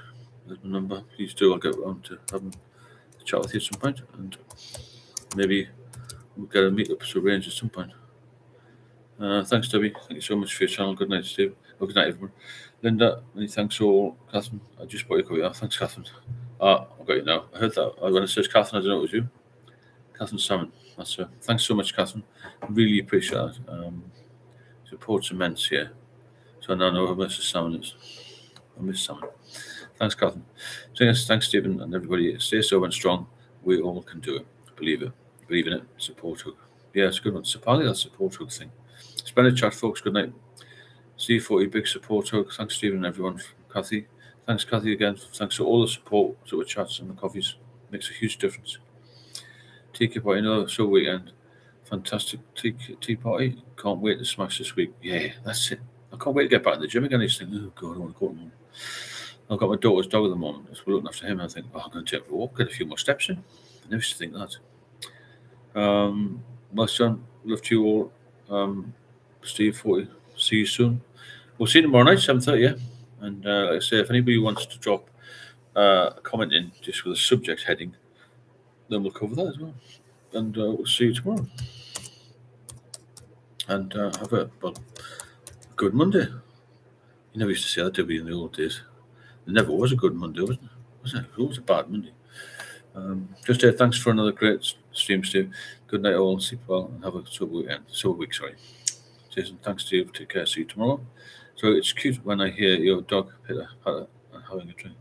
there's my number. Please do. I'll get around to having a chat with you at some point, and maybe we'll get a meetup arranged at some point. Thanks, Debbie. Thank you so much for your channel. Good night, Steve. Good night, everyone. Linda, many thanks all. Catherine, I just bought your coffee. Thanks, Catherine. I've got it now. I heard that. When it says Catherine, I don't know it was you. Catherine Salmon. That's her. Thanks so much, Catherine. Really appreciate that. Support's immense here. So I now know who Mrs. Salmon is. I miss Salmon. Thanks, Catherine. So yes, thanks, Stephen, and everybody. Stay sober and strong. We all can do it. Believe it. Believe in it. Support hook. Yeah, it's a good one. Sapali, that support hook thing. Splendid chat, folks. Good night. Steve 40, big support hook. Thanks, Stephen, and everyone. Kathy. Thanks, Kathy, again. Thanks for all the support to the chats and the coffees. Makes a huge difference. Tea party, another so weekend. Fantastic tea party. Can't wait to smash this week. Yeah, that's it. I can't wait to get back in the gym again. I just think, oh God, I want to go home. I've got my daughter's dog at the moment. So we're looking after him. I think, I'm going to take a walk, get a few more steps in. I never used to think that. My son, love to you all. Steve 40, see you soon. We'll see you tomorrow night, 7:30, yeah. And like I say, if anybody wants to drop a comment in just with a subject heading, then we'll cover that as well. And we'll see you tomorrow. And have a good Monday. You never used to say that, did we, in the old days? There never was a good Monday, wasn't it? Was it? It was a bad Monday. Just thanks for another great stream, Steve. Good night, all. Sleep well and have a sober week. Sorry. Jason, thanks, Steve. Take care. See you tomorrow. So it's cute when I hear your dog Peter having a drink.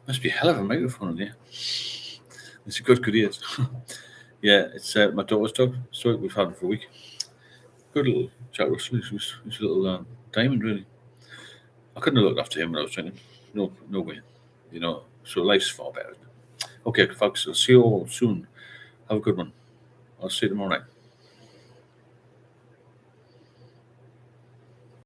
Must be a hell of a microphone in here. It's a good ears. Yeah, it's my daughter's dog. So we've had him for a week. Good little Jack Russell. He's a little diamond, really. I couldn't have looked after him when I was drinking. No way. So life's far better. Okay, folks. I'll see you all soon. Have a good one. I'll see you tomorrow night.